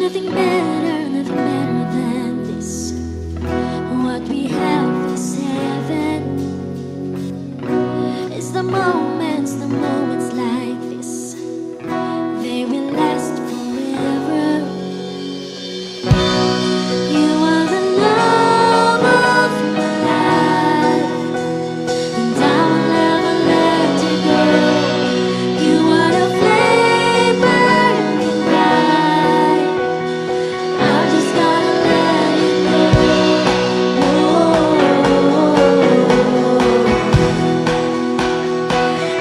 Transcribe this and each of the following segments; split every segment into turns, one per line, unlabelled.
Nothing better than this. What we have is heaven. It's the moments like this. They will last forever. You are the love of my life, and I will never let you go. You are the flame burning bright. I just gotta let you know.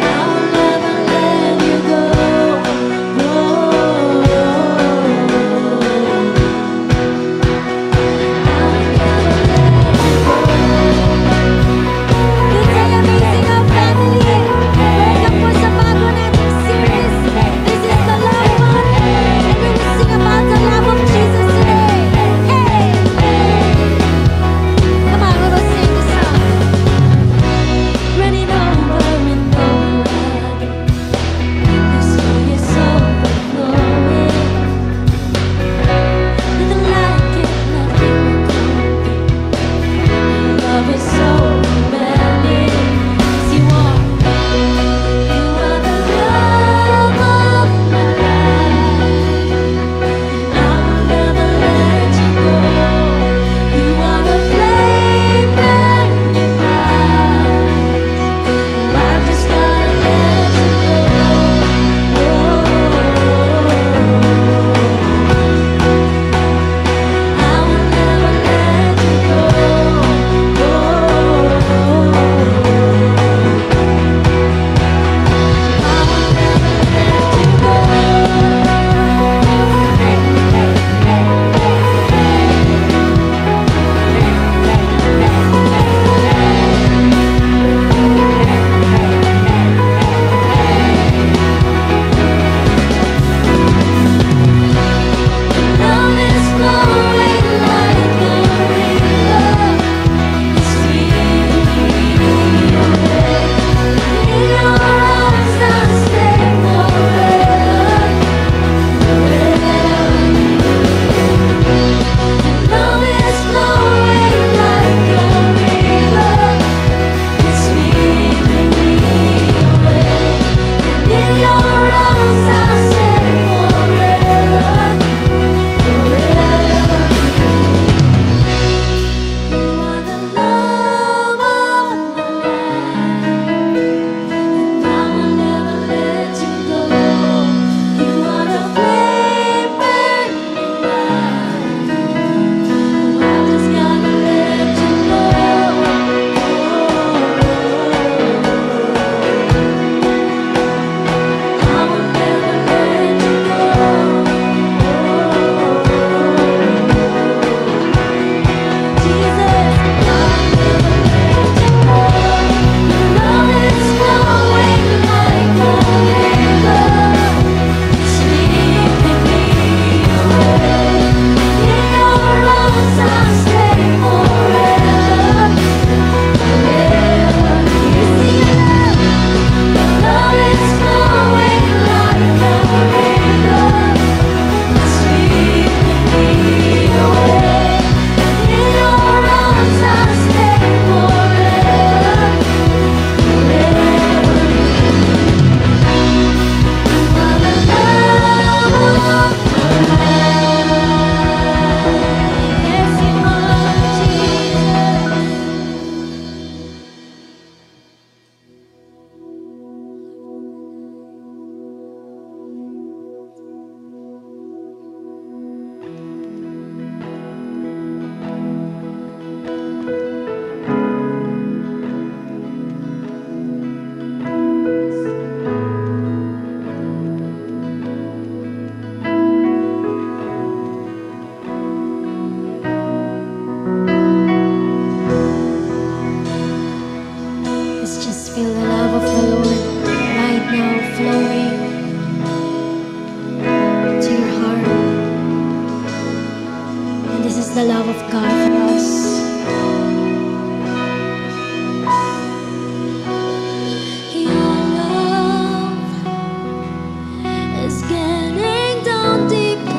I will never let you go. Good day, amazing our family. Welcome po sa bago nating series. This is the love one, and we will sing about the love of Jesus today. Hey! Come on, we will sing the song. Running over and over again. This joy is overflowing. Nothing like it, nothing will compare. Love is so demanding. Yes, you are. You are the love of my life. I will never let you go. You are the flame burning bright. I just gotta let you go. I will never let you go. Love is flowing like a river. It's sweeping me away. In your arms I'll stay forever. Love is flowing like a river. It's sweeping me away. In your arms I'll stay forever. You are the love of my life, and I will never let you go. You are the flame burning bright. I just gotta let you know. I will never let you go. Jesus, I'll never let you go. Your love is flowing like a river, sweeping me away. In your arms I'll stay forever, forever. You see your love is flowing like a river, sweeping me away. In your arms I'll stay forever, forever. You are the love of my life. Yes, you are, Let's just feel the love of the Lord right now flowing to your heart. And this is the love of God for us. Your love is getting down deeper.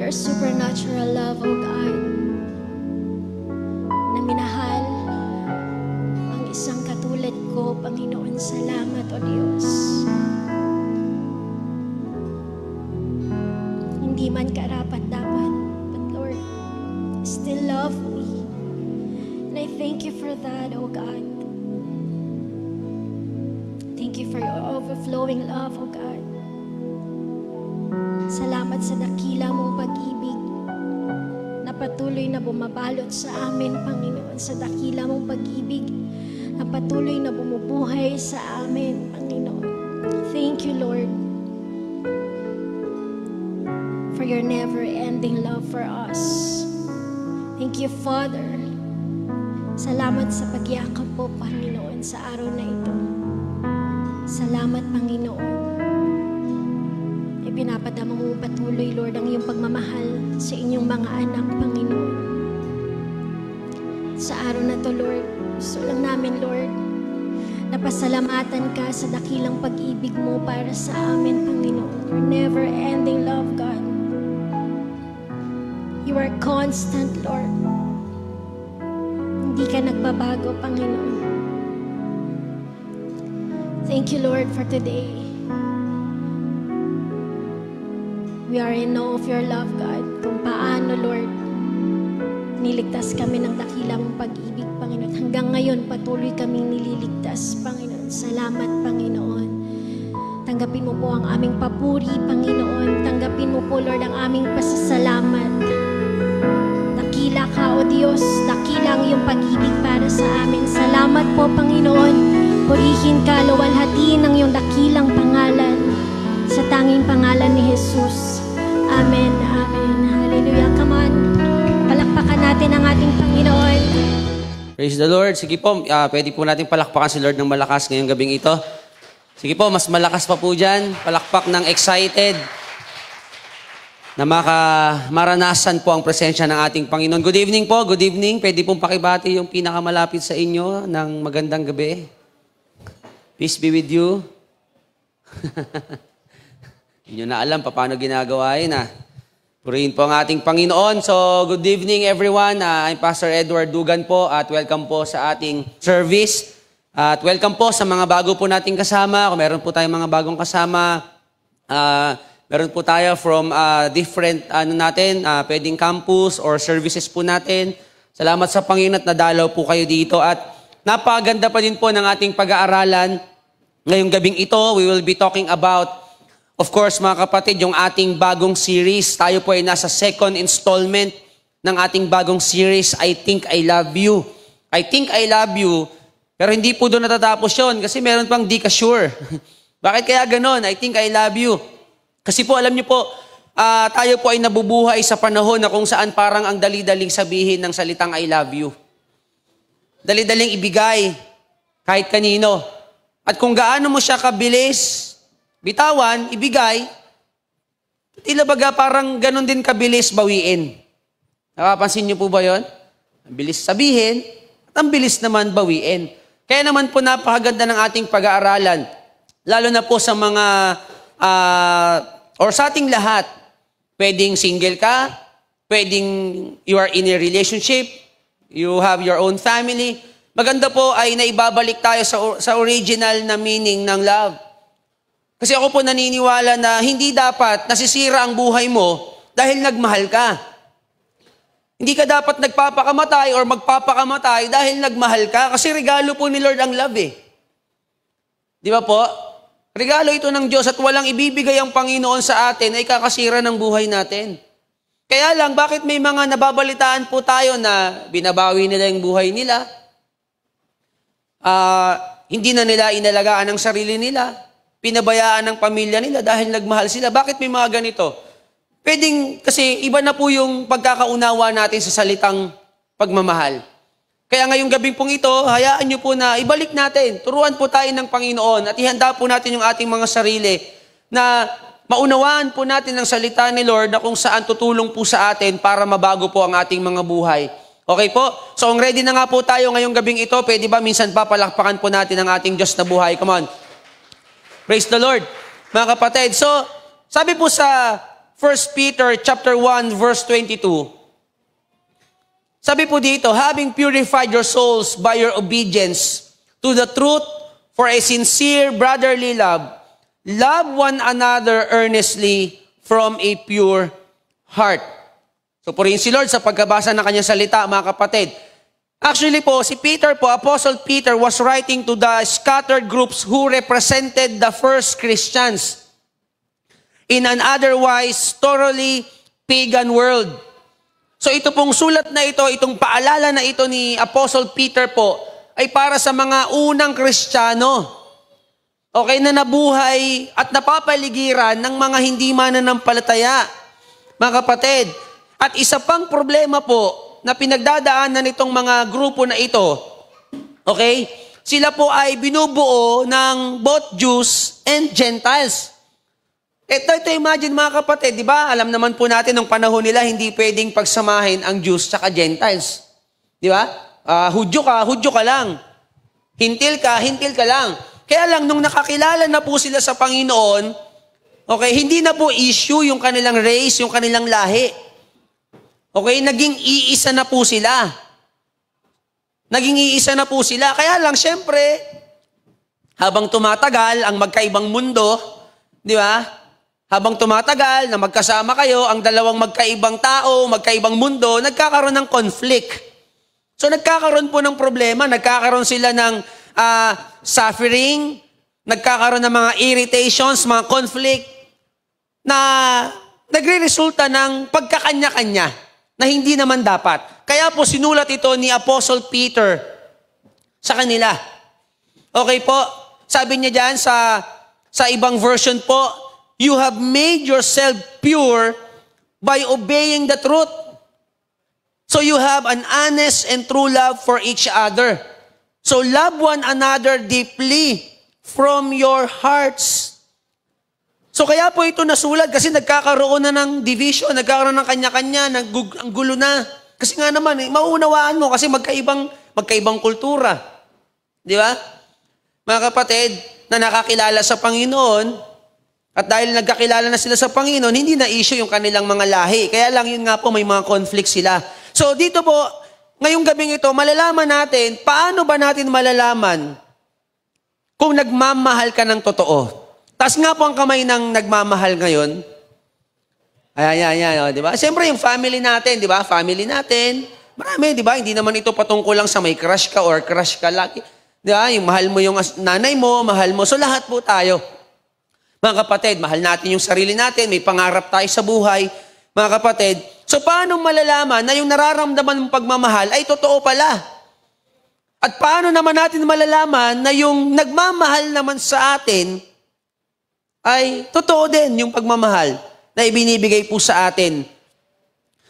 Your supernatural love, O God, na minahal ang isang katulad ko, Panginoon. Salamat, O Diyos. Hindi man karapat-dapat, but Lord, still love me. And I thank you for that, O God. Thank you for your overflowing love, O God. Salamat sa dakila mong pag-ibig na patuloy na bumabalot sa amin, Panginoon. Sa dakila mong pag-ibig na patuloy na bumubuhay sa amin, Panginoon. Thank you, Lord, for your never-ending love for us. Thank you, Father. Salamat sa pagyakap po, Panginoon, sa araw na ito. Salamat, Panginoon. Pinapadama mo patuloy, Lord, ang iyong pagmamahal sa inyong mga anak, Panginoon. Sa araw na to, Lord, gusto lang namin, Lord, na pasalamatan ka sa dakilang pag-ibig mo para sa amin, Panginoon. Your never-ending love, God. You are constant, Lord. Hindi ka nagbabago, Panginoon. Thank you, Lord, for today. We are in awe of your love, God. Kung paano, Lord, niligtas kami ng dakila mong pag-ibig, Panginoon. Hanggang ngayon, patuloy kaming nililigtas, Panginoon. Salamat, Panginoon. Tanggapin mo po ang aming papuri, Panginoon. Tanggapin mo po, Lord, ang aming pasasalamat. Dakila ka, O Diyos. Dakila ang iyong pag-ibig para sa amin. Salamat po, Panginoon. Purihin ka, luwalhatiin ang iyong dakilang pangalan sa tanging pangalan ni Jesus. Amen, amen. Hallelujah. Come on. Palakpakan natin ang ating Panginoon.
Praise the Lord. Sige po, pwede po natin palakpakan si Lord ng malakas ngayong gabing ito. Sige po, mas malakas pa po dyan. Palakpak ng excited na maranasan po ang presensya ng ating Panginoon. Good evening po, good evening. Pwede pong pakibati yung pinakamalapit sa inyo ng magandang gabi. Peace be with you. Hindi nyo na alam paano ginagawa yun Purihin po ang ating Panginoon. So, good evening everyone. I'm Pastor Edward Dugan po at welcome po sa ating service. At welcome po sa mga bago po nating kasama. Kung meron po tayong mga bagong kasama, meron po tayo from different pwedeng campus or services po natin. Salamat sa Panginoon at nadalaw po kayo dito. At napaganda pa din po ng ating pag-aaralan. Ngayong gabing ito, we will be talking about, of course, mga kapatid, yung ating bagong series. Tayo po ay nasa second installment ng ating bagong series, I Think I Love You. I Think I Love You, pero hindi po doon natatapos yun kasi meron pang di ka sure. Bakit kaya ganon? I Think I Love You. Kasi po, alam niyo po, tayo po ay nabubuhay sa panahon na kung saan parang ang dali-daling sabihin ng salitang I love you. Dali-daling ibigay kahit kanino. At kung gaano mo siya kabilis bitawan, ibigay, tila baga parang ganon din kabilis bawiin. Nakapansin niyo po ba yon? Ang bilis sabihin, at ang bilis naman bawiin. Kaya naman po napakaganda ng ating pag-aaralan, lalo na po sa mga, or sa ating lahat, pwedeng single ka, pwedeng you are in a relationship, you have your own family. Maganda po ay naibabalik tayo sa original na meaning ng love. Kasi ako po naniniwala na hindi dapat nasisira ang buhay mo dahil nagmahal ka. Hindi ka dapat nagpapakamatay or magpapakamatay dahil nagmahal ka. Kasi regalo po ni Lord ang love Di ba po? Regalo ito ng Diyos at walang ibibigay ang Panginoon sa atin ay kakasira ng buhay natin. Kaya lang, bakit may mga nababalitaan po tayo na binabawi nila yung buhay nila? Hindi na nila inalagaan ang sarili nila. Pinabayaan ng pamilya nila dahil nagmahal sila. Bakit may mga ganito? Pwedeng, kasi iba na po yung pagkakaunawa natin sa salitang pagmamahal. Kaya ngayong gabing pong ito, hayaan nyo po na ibalik natin. Turuan po tayo ng Panginoon at ihanda po natin yung ating mga sarili na maunawaan po natin ang salita ni Lord na kung saan tutulong po sa atin para mabago po ang ating mga buhay. Okay po? So, kung ready na nga po tayo ngayong gabing ito, pwede ba minsan papalakpakan po natin ang ating Diyos na buhay? Come on. Praise the Lord. Mga kapatid, so sabi po sa 1 Peter chapter 1 verse 22, sabi po dito, having purified your souls by your obedience to the truth for a sincere brotherly love, love one another earnestly from a pure heart. So purihin si Lord sa pagkabasa ng kanyang salita, mga kapatid. Actually po, si Peter po, Apostle Peter was writing to the scattered groups who represented the first Christians in an otherwise thoroughly pagan world. So ito pong sulat na ito, itong paalala na ito ni Apostle Peter po, ay para sa mga unang Kristiyano. Okay, na nabuhay at napapaligiran ng mga hindi mananampalataya. Mga kapatid, at isa pang problema po, na pinagdadaanan nitong mga grupo na ito, okay? Sila po ay binubuo ng both Jews and Gentiles. Ito imagine mga kapatid, di ba? Alam naman po natin nung panahon nila, hindi pwedeng pagsamahin ang Jews at Gentiles. Di ba? Hudyo ka lang. Hintil ka lang. Kaya lang, nung nakakilala na po sila sa Panginoon, okay, hindi na po issue yung kanilang race, yung kanilang lahi. Okay, naging iisa na po sila. Kaya lang, syempre, habang tumatagal ang magkaibang mundo, di ba? Habang tumatagal na magkasama kayo, ang dalawang magkaibang tao, magkaibang mundo, nagkakaroon ng conflict. So, nagkakaroon po ng problema, nagkakaroon sila ng suffering, nagkakaroon ng mga irritations, mga conflict, na nagre-resulta ng pagkakanya-kanya na hindi naman dapat. Kaya po sinulat ito ni Apostle Peter sa kanila. Okay po? Sabi niya dyan sa ibang version po, you have made yourself pure by obeying the truth. So you have an honest and true love for each other. So love one another deeply from your hearts. So kaya po ito nasulat kasi nagkakaroon na ng division, nagkakaroon ng kanya-kanya, ang gulo na. Kasi nga naman, mauunawaan mo kasi magkaibang kultura. Di ba? Mga kapatid, na nakakilala sa Panginoon, at dahil nagkakilala na sila sa Panginoon, hindi na issue yung kanilang mga lahi. Kaya lang yun nga po, may mga conflict sila. So dito po, ngayong gabing ito, malalaman natin, paano ba natin malalaman kung nagmamahal ka ng totoo? Taas nga po ang kamay ng nagmamahal ngayon. Ayan, di ba? Siyempre yung family natin, di ba? Family natin, marami, di ba? Hindi naman ito patungkol lang sa may crush ka or crush ka lagi. Di ba? Yung mahal mo yung nanay mo, mahal mo. So lahat po tayo. Mga kapatid, mahal natin yung sarili natin, may pangarap tayo sa buhay. Mga kapatid, so paano malalaman na yung nararamdaman mong pagmamahal ay totoo pala? At paano naman natin malalaman na yung nagmamahal naman sa atin ay totoo din yung pagmamahal na ibinibigay po sa atin?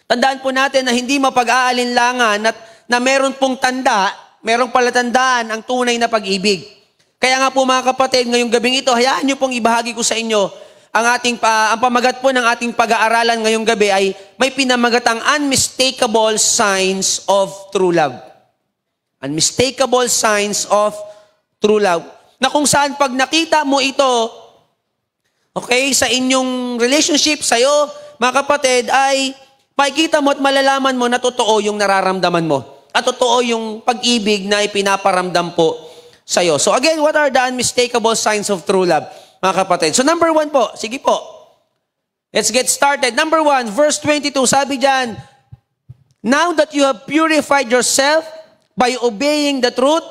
Tandaan po natin na hindi mapag-aalinlangan at na meron pong tanda, merong palatandaan ang tunay na pag-ibig. Kaya nga po mga kapatid, ngayong gabing ito, hayaan niyo pong ibahagi ko sa inyo ang pamagat po ng ating pag-aaralan ngayong gabi ay may pinamagatang unmistakable signs of true love. Unmistakable signs of true love. Na kung saan pag nakita mo ito, okay, sa inyong relationship, sa'yo, mga kapatid, ay makikita mo at malalaman mo na totoo yung nararamdaman mo. At totoo yung pag-ibig na ipinaparamdam po sa'yo. So again, what are the unmistakable signs of true love, mga kapatid? So number 1 po, sige po. Let's get started. Number 1, verse 22, sabi dyan, now that you have purified yourself by obeying the truth,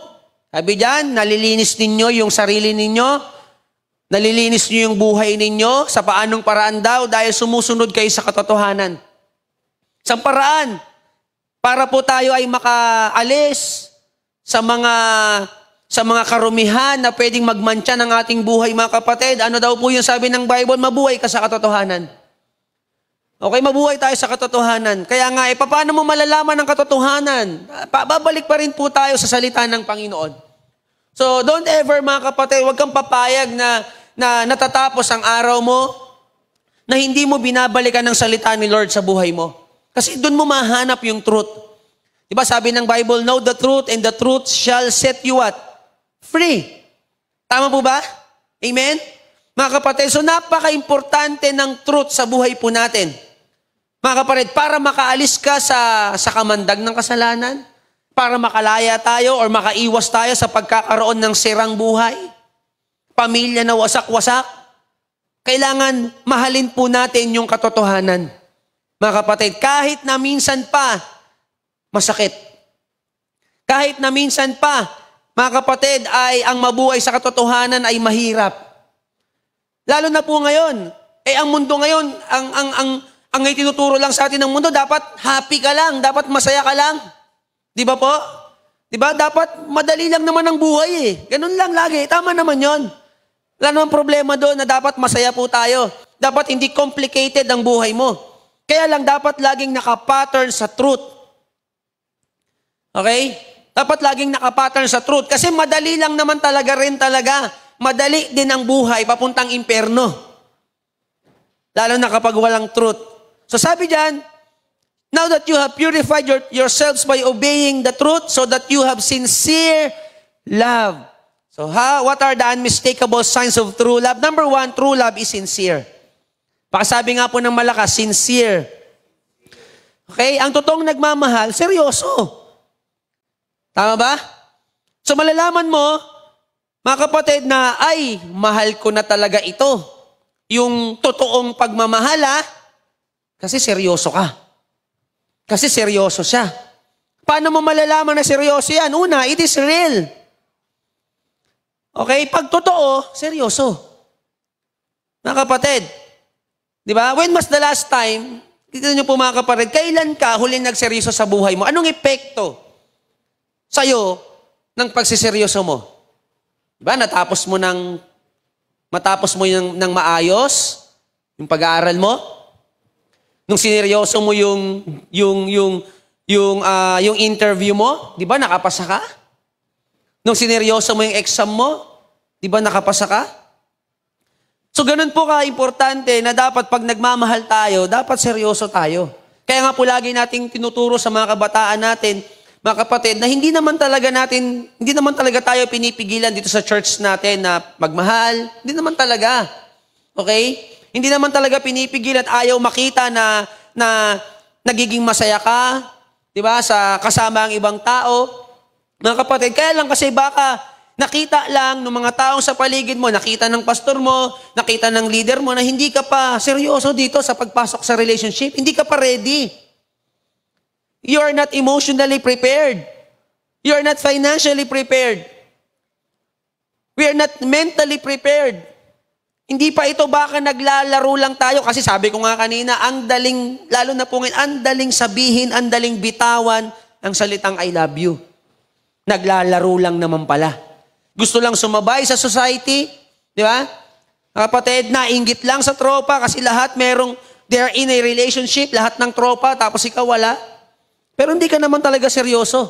sabi dyan, nalilinis ninyo yung sarili ninyo, nalilinis niyo yung buhay ninyo, sa paanong paraan daw, dahil sumusunod kayo sa katotohanan. Sa paraan, para po tayo ay makaalis sa mga karumihan na pwedeng magmantsa ng ating buhay, mga kapatid. Ano daw po yung sabi ng Bible? Mabuhay ka sa katotohanan. Okay, mabuhay tayo sa katotohanan. Kaya nga, paano mo malalaman ang katotohanan? Babalik pa rin po tayo sa salita ng Panginoon. So, don't ever, mga kapatid, huwag kang papayag na natatapos ang araw mo na hindi mo binabalikan ng salita ni Lord sa buhay mo. Kasi doon mo mahanap yung truth. Diba sabi ng Bible, know the truth and the truth shall set you what? Free. Tama po ba? Amen? Mga kapatid, so napaka-importante ng truth sa buhay po natin. Mga kapatid, para makaalis ka sa kamandag ng kasalanan, para makalaya tayo or makaiwas tayo sa pagkakaroon ng sirang buhay, pamilya na wasak-wasak, kailangan mahalin po natin yung katotohanan. Mga kapatid, kahit na minsan pa masakit, kahit na minsan pa, mga kapatid, ay ang mabuhay sa katotohanan ay mahirap. Lalo na po ngayon, ang mundo ngayon, ang itinuturo lang sa atin ng mundo, dapat happy ka lang, dapat masaya ka lang. Di ba po? Di ba? Dapat madali lang naman ang buhay eh. Ganun lang lagi. Tama naman yon. Wala namang problema doon na dapat masaya po tayo. Dapat hindi complicated ang buhay mo. Kaya lang dapat laging nakapattern sa truth. Okay? Dapat laging nakapattern sa truth. Kasi madali lang naman talaga. Madali din ang buhay papuntang impyerno. Lalo na kapag walang truth. So sabi dyan, now that you have purified yourselves by obeying the truth so that you have sincere love. So what are the unmistakable signs of true love? Number 1, true love is sincere. Pakasabi nga po ng malakas, sincere. Okay? Ang totoong nagmamahal, seryoso. Tama ba? So malalaman mo, mga kapatid, na ay, mahal ko na talaga ito. Yung totoong pagmamahal, kasi seryoso ka. Kasi seryoso siya. Paano mo malalaman na seryoso yan? Una, it is real. Okay? Pag totoo, seryoso. Mga kapatid, di ba? When was the last time, kita niyo po mga kapatid, kailan ka huling nagseryoso sa buhay mo? Anong epekto sa'yo ng pagsiseryoso mo? Di ba? Matapos mo ng maayos, yung pag-aaral mo, nung sineryoso mo yung yung interview mo, di ba nakapasa ka? Nung sineryoso mo yung exam mo, di ba nakapasa ka? So ganun po ka-importante na dapat pag nagmamahal tayo, dapat seryoso tayo. Kaya nga po lagi nating tinuturo sa mga kabataan natin, mga kapatid, na hindi naman talaga tayo pinipigilan dito sa church natin na magmahal. Hindi naman talaga. Okay? Hindi naman talaga pinipigilan at ayaw makita na nagiging masaya ka, di ba, sa kasama ang ibang tao. Mga kapatid, kaya lang kasi baka nakita lang ng mga taong sa paligid mo, nakita ng pastor mo, nakita ng leader mo na hindi ka pa seryoso dito sa pagpasok sa relationship. Hindi ka pa ready. You are not emotionally prepared. You are not financially prepared. We are not mentally prepared. Hindi pa ito baka naglalaro lang tayo. Kasi sabi ko nga kanina, ang daling, lalo na po ngayon, ang daling sabihin, ang daling bitawan ang salitang I love you. Naglalaro lang naman pala. Gusto lang sumabay sa society, di ba? Kapatid, nainggit lang sa tropa kasi lahat they're in a relationship, lahat ng tropa, tapos ikaw wala. Pero hindi ka naman talaga seryoso.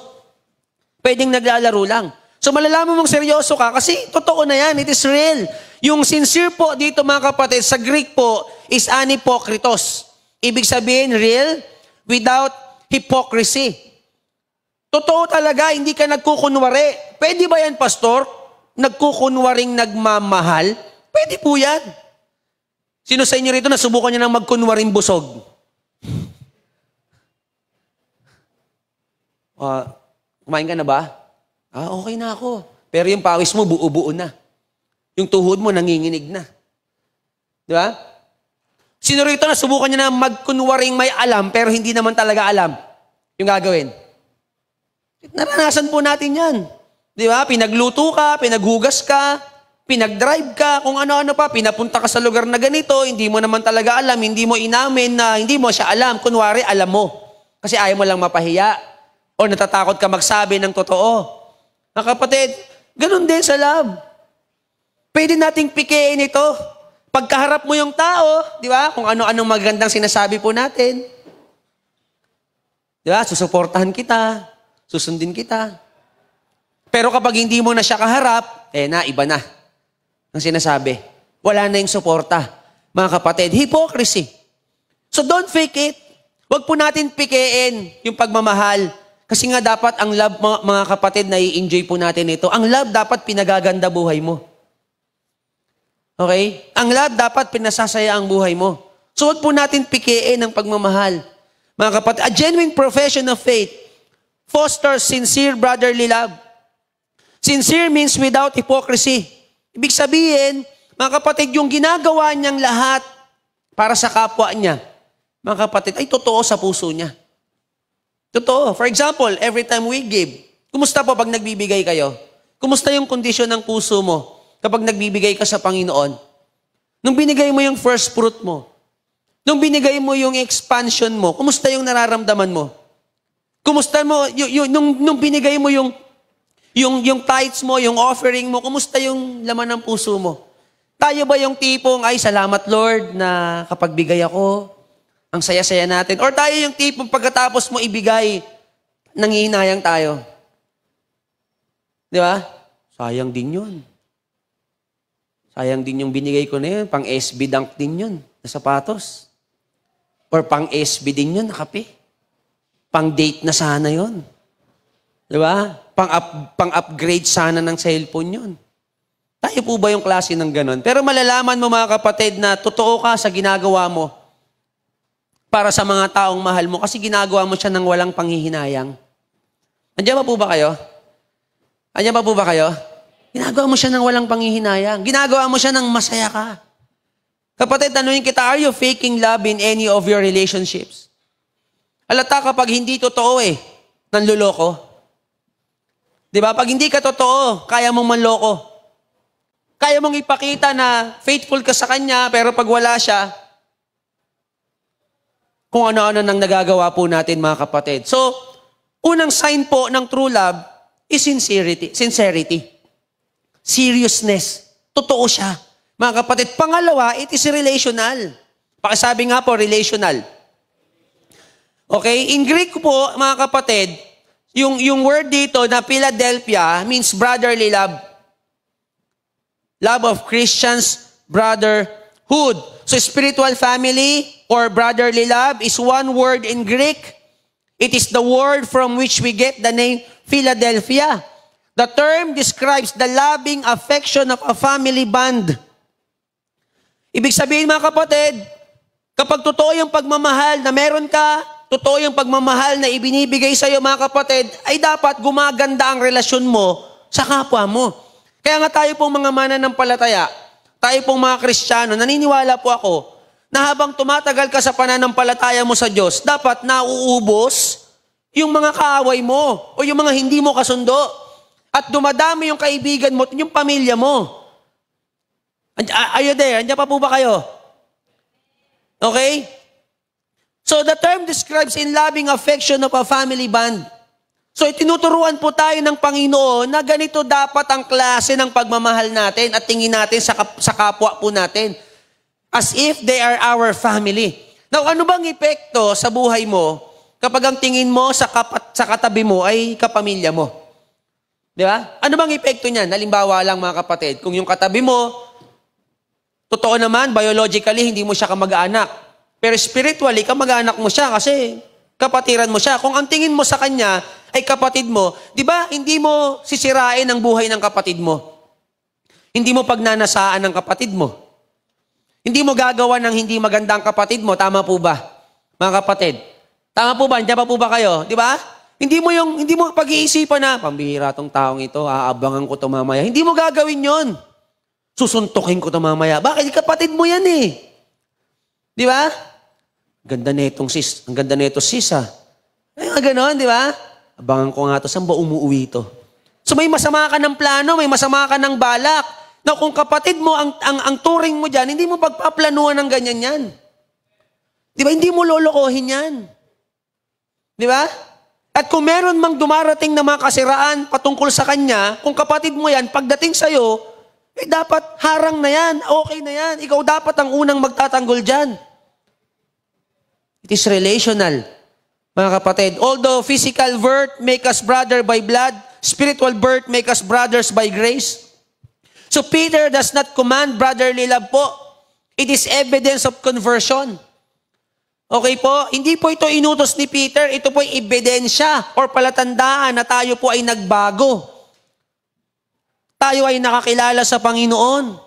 Pwedeng naglalaro lang. So malalaman mong seryoso ka kasi totoo na yan, it is real. Yung sincere po dito mga kapatid, sa Greek po is anipokritos. Ibig sabihin, real without hypocrisy. Totoo talaga, hindi ka nagkukunwari. Pwede ba yan, pastor? Nagkukunwaring nagmamahal? Pwede po yan. Sino sa inyo rito nasubukan niya ng magkunwaring busog? Kumain ka na ba? Okay na ako. Pero yung pawis mo, buo-buo na. Yung tuhod mo, nanginginig na. Di ba? Sino rito nasubukan niya na magkunwaring may alam, pero hindi naman talaga alam yung gagawin? Naranasan po natin yan. Di ba? Pinagluto ka, pinaghugas ka, pinagdrive ka, kung ano-ano pa, pinapunta ka sa lugar na ganito, hindi mo naman talaga alam, hindi mo inamin na hindi mo siya alam. Kunwari, alam mo. Kasi ayaw mo lang mapahiya. O natatakot ka magsabi ng totoo. Mga kapatid, ganun din sa love. Pwede nating pikein ito. Pagkaharap mo yung tao, di ba? Kung ano-anong magandang sinasabi po natin. Di ba? Susuportahan kita. Susundin kita. Pero kapag hindi mo na siya kaharap, iba na ang sinasabi. Wala na yung suporta. Mga kapatid, hypocrisy. So don't fake it. Huwag po natin pikein yung pagmamahal. Kasi nga dapat ang love, mga kapatid, na i-enjoy po natin ito. Ang love dapat pinagaganda buhay mo. Okay? Ang love dapat pinasasaya ang buhay mo. So huwag po natin pikein ang pagmamahal. Mga kapatid, a genuine profession of faith fosters sincere brotherly love. Sincere means without hypocrisy. Ibig sabihin, mga kapatid, yung ginagawa niyang lahat para sa kapwa niya, mga kapatid, ay totoo sa puso niya. Totoo. For example, every time we give, kumusta po pag nagbibigay kayo? Kumusta yung kondisyon ng puso mo kapag nagbibigay ka sa Panginoon? Nung binigay mo yung first fruit mo, nung binigay mo yung expansion mo, kumusta yung nararamdaman mo? Kumusta mo, nung binigay mo yung tithes mo, yung offering mo, kumusta yung laman ng puso mo? Tayo ba yung tipong, ay salamat Lord na kapag bigay ako, ang saya-saya natin. Or tayo yung tipong pagkatapos mo ibigay, nangihinayang tayo. Di ba? Sayang din yun. Sayang din yung binigay ko na yun. Pang SB dunk din yun, na sapatos. Or pang SB din yun, na kape. Pang date na sana yun. Di ba? Pang-upgrade sana ng cellphone yun. Tayo po ba yung klase ng ganon? Pero malalaman mo mga kapatid na totoo ka sa ginagawa mo para sa mga taong mahal mo kasi ginagawa mo siya ng walang panghihinayang. Andiyan pa po ba kayo? Andiyan pa po ba kayo? Ginagawa mo siya ng walang panghihinayang. Ginagawa mo siya ng masaya ka. Kapatid, tanungin kita, are you faking love in any of your relationships? Alata kapag hindi totoo nanluloko. Di ba? Pag hindi ka totoo, kaya mong manloko. Kaya mong ipakita na faithful ka sa kanya, pero pag wala siya, kung ano-ano nang nagagawa po natin mga kapatid. So, unang sign po ng true love is sincerity. Seriousness. Totoo siya. Mga kapatid, pangalawa, it is relational. Pakisabi nga po, relational. Okay? In Greek po, mga kapatid, yung word dito na Philadelphia means brotherly love. Love of Christians, brotherhood. So spiritual family or brotherly love is one word in Greek. It is the word from which we get the name Philadelphia. The term describes the loving affection of a family bond. Ibig sabihin, mga kapatid, kapag totoo yung pagmamahal na meron ka, totoo yung pagmamahal na ibinibigay sa iyo, mga kapatid, ay dapat gumaganda ang relasyon mo sa kapwa mo. Kaya nga tayo pong mga mananampalataya, tayo pong mga Kristiyano, naniniwala po ako na habang tumatagal ka sa pananampalataya mo sa Diyos, dapat nauubos yung mga kaaway mo o yung mga hindi mo kasundo. At dumadami yung kaibigan mo at yung pamilya mo. Are you there? Andiyan pa po ba kayo? Okay? So the term describes in loving affection of a family bond. So itinuturuan po tayo ng Panginoon na ganito dapat ang klase ng pagmamahal natin at tingin natin sa kapwa po natin. As if they are our family. Now, ano bang epekto sa buhay mo kapag ang tingin mo sa katabi mo ay kapamilya mo? Di ba? Ano bang epekto niyan? Halimbawa lang, mga kapatid, kung yung katabi mo, totoo naman, biologically, hindi mo siya kamag-anak. Pero spiritually, kamag-anak mo siya kasi kapatiran mo siya. Kung ang tingin mo sa kanya ay kapatid mo, di ba, hindi mo sisirain ang buhay ng kapatid mo. Hindi mo pagnanasaan ng kapatid mo. Hindi mo gagawa ng hindi magandang kapatid mo. Tama po ba, mga kapatid? Tama po ba? Diyan pa po ba kayo? Di ba? Hindi mo pag-iisipan na, pambihira tong taong ito, aabangan ko ito mamaya. Hindi mo gagawin yon. Susuntukin ko ito mamaya. Bakit? Kapatid mo yan eh. Di ba? Ganda na itong sis. Ang ganda na ito sis ha. Ay, ganon, di ba? Abangan ko nga ito. Saan ba umuwi ito? So may masama ka ng plano, may masama ka ng balak. Na kung kapatid mo, ang turing mo dyan, hindi mo pagpaplanuhan ng ganyan yan. Di ba? Hindi mo lolokohin yan. Di ba? At kung meron mang dumarating na mga kasiraan patungkol sa kanya, kung kapatid mo yan, pagdating sa'yo, eh dapat harang na yan, okay na yan. Ikaw dapat ang unang magtatanggol dyan. It is relational, mga kapatid. Although physical birth make us brother by blood, spiritual birth make us brothers by grace. So Peter does not command brotherly love po. It is evidence of conversion. Okay po? Hindi po ito inutos ni Peter. Ito po ay ebidensya or palatandaan na tayo po ay nagbago. Tayo ay nakakilala sa Panginoon.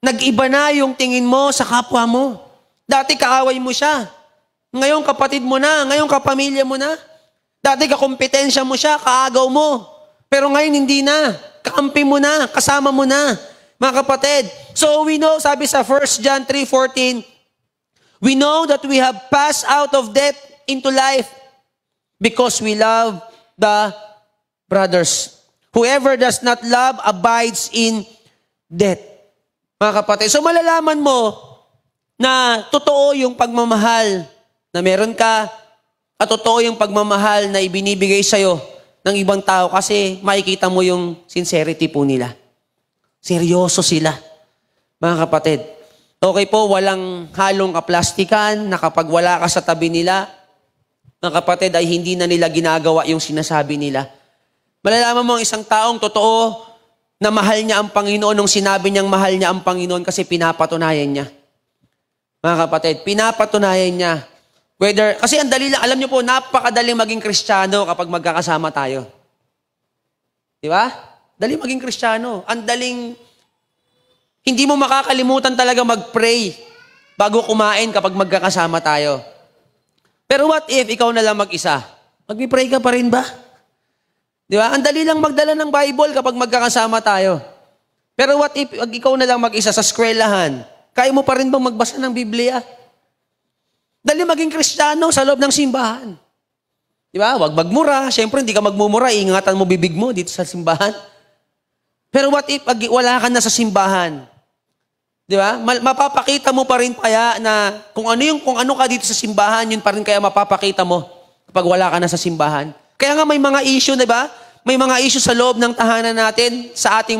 Nag-iba na yung tingin mo sa kapwa mo. Dati kaaway mo siya. Ngayon kapatid mo na. Ngayon kapamilya mo na. Dati kakompetensya mo siya, kaagaw mo. Pero ngayon hindi na. Kakampi mo na, kasama mo na. Mga kapatid. So we know, sabi sa 1 John 3:14, we know that we have passed out of death into life because we love the brothers. Whoever does not love abides in death. Mga kapatid. So malalaman mo na totoo yung pagmamahal na meron ka at totoo yung pagmamahal na ibinibigay sa'yo ng ibang tao kasi makikita mo yung sincerity po nila. Seryoso sila. Mga kapatid. Okay po, walang halong kaplastikan na kapag wala ka sa tabi nila, mga kapatid, ay hindi na nila ginagawa yung sinasabi nila. Malalaman mo ang isang taong totoo na mahal niya ang Panginoon nung sinabi niyang mahal niya ang Panginoon kasi pinapatunayan niya. Mga kapatid, pinapatunayan niya. Kasi ang dali lang, alam niyo po, napakadaling maging Kristiyano kapag magkakasama tayo. Di ba? Dali maging Kristiyano. Ang daling, hindi mo makakalimutan talaga mag-pray bago kumain kapag magkakasama tayo. Pero what if ikaw na lang mag-isa? Mag-pray ka pa rin ba? Di ba? Ang dali lang magdala ng Bible kapag magkakasama tayo. Pero what if ikaw na lang mag-isa sa eskwelahan? Kaya mo pa rin bang magbasa ng Biblia? Dali maging Kristiyano sa loob ng simbahan. Di ba? Huwag magmura. Siyempre, hindi ka magmumura. Ingatan mo bibig mo dito sa simbahan. Pero what if wala ka na sa simbahan? Di ba? Mapapakita mo pa rin kaya na kung ano ka dito sa simbahan, yun pa rin kaya mapapakita mo kapag wala ka na sa simbahan. Kaya nga may mga issue, di ba? May mga issue sa loob ng tahanan natin sa ating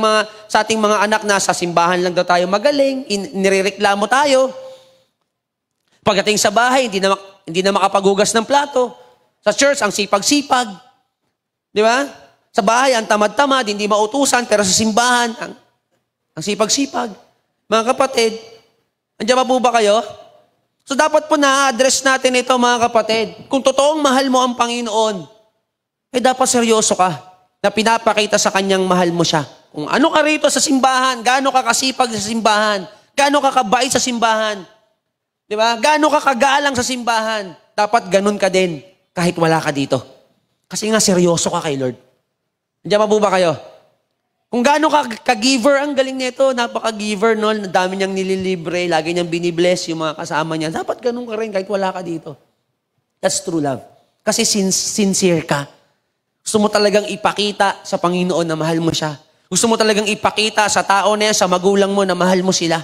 mga anak na sa simbahan lang daw tayo magaling, nirereklamo tayo. Pagdating sa bahay, hindi na makapaghugas ng plato. Sa church, ang sipag-sipag. Di ba? Sa bahay, ang tamad-tamad, hindi mautusan, pero sa simbahan, ang sipag-sipag. Mga kapatid, andiyan pa po ba kayo? So dapat po na-address natin ito, mga kapatid. Kung totoong mahal mo ang Panginoon, dapat seryoso ka na pinapakita sa Kanyang mahal mo siya. Kung ano ka rito sa simbahan, gaano ka kasipag sa simbahan, gaano ka kabait sa simbahan, di ba? Gaano ka kagalang sa simbahan, dapat ganun ka din kahit wala ka dito. Kasi nga seryoso ka kay Lord. Andiyan pa po ba kayo? Kung gaano ka giver, ang galing nito, napaka-giver, no? Dami niyang nililibre, lagi niyang binibless yung mga kasama niya. Dapat ganun ka rin kahit wala ka dito. That's true love. Kasi sincere ka. Gusto mo talagang ipakita sa Panginoon na mahal mo siya. Gusto mo talagang ipakita sa tao na yan, sa magulang mo na mahal mo sila.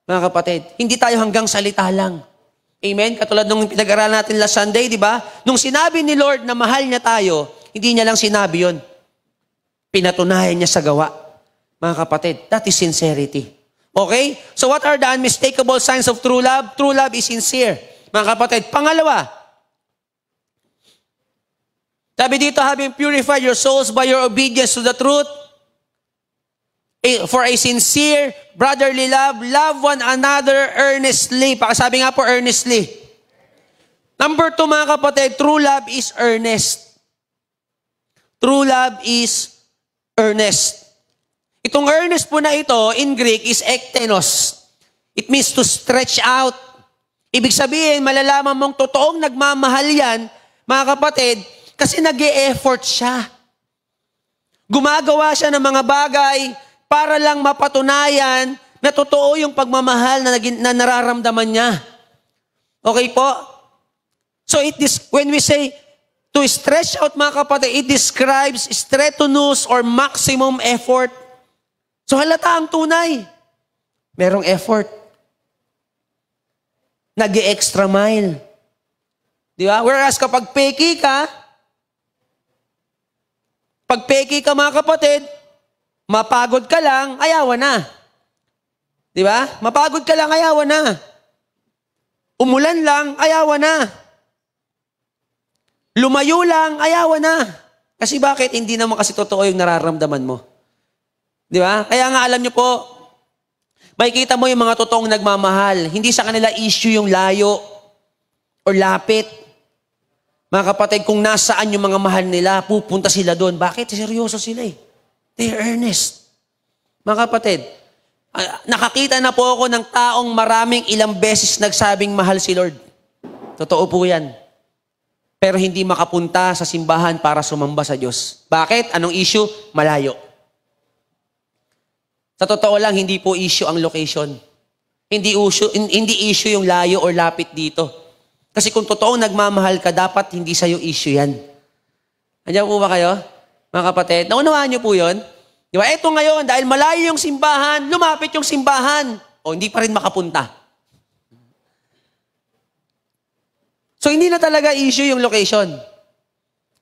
Mga kapatid, hindi tayo hanggang salita lang. Amen? Katulad nung pinag-aralan natin last Sunday, di ba? Nung sinabi ni Lord na mahal niya tayo, hindi niya lang sinabi yon. Pinatunayan niya sa gawa. Mga kapatid, that is sincerity. Okay? So what are the unmistakable signs of true love? True love is sincere. Mga kapatid, pangalawa, sabi dito, having purified your souls by your obedience to the truth, for a sincere brotherly love, love one another earnestly. Pakasabi nga po, earnestly. Number 2, mga kapatid, true love is earnest. True love is earnest. Itong earnest po na ito, in Greek, is ektenos. It means to stretch out. Ibig sabihin, malalaman mong totoong nagmamahal yan, mga kapatid, kasi nag-e-effort siya. Gumagawa siya ng mga bagay para lang mapatunayan na totoo yung pagmamahal na nararamdaman niya. Okay po? So when we say to stretch out, mga kapatid, it describes strenuous or maximum effort. So halata ang tunay. Merong effort. Nag-e-extra mile. Di ba? Whereas kapag peki ka, mga kapatid, mapagod ka lang, ayawan na. Di ba? Mapagod ka lang, ayawan na. Umulan lang, ayawan na. Lumayo lang, ayawan na. Kasi bakit? Hindi naman kasi totoo yung nararamdaman mo. Di ba? Kaya nga alam nyo po, makikita mo yung mga totoong nagmamahal. Hindi sa kanila issue yung layo or lapit. Mga kapatid, kung nasaan yung mga mahal nila, pupunta sila doon. Bakit? Seryoso sila eh. They're earnest. Mga kapatid, nakakita na po ako ng taong maraming ilang beses nagsabing mahal si Lord. Totoo po yan. Pero hindi makapunta sa simbahan para sumamba sa Diyos. Bakit? Anong issue? Malayo. Sa totoo lang, hindi po issue ang location. Hindi issue yung layo or lapit dito. Kasi kung totoong nagmamahal ka, dapat hindi sa'yo issue yan. Andiyan po ba kayo? Mga kapatid, naunawaan niyo po yun? Di ba? Eto ngayon, dahil malayo yung simbahan, lumapit yung simbahan. O hindi pa rin makapunta. So hindi na talaga issue yung location.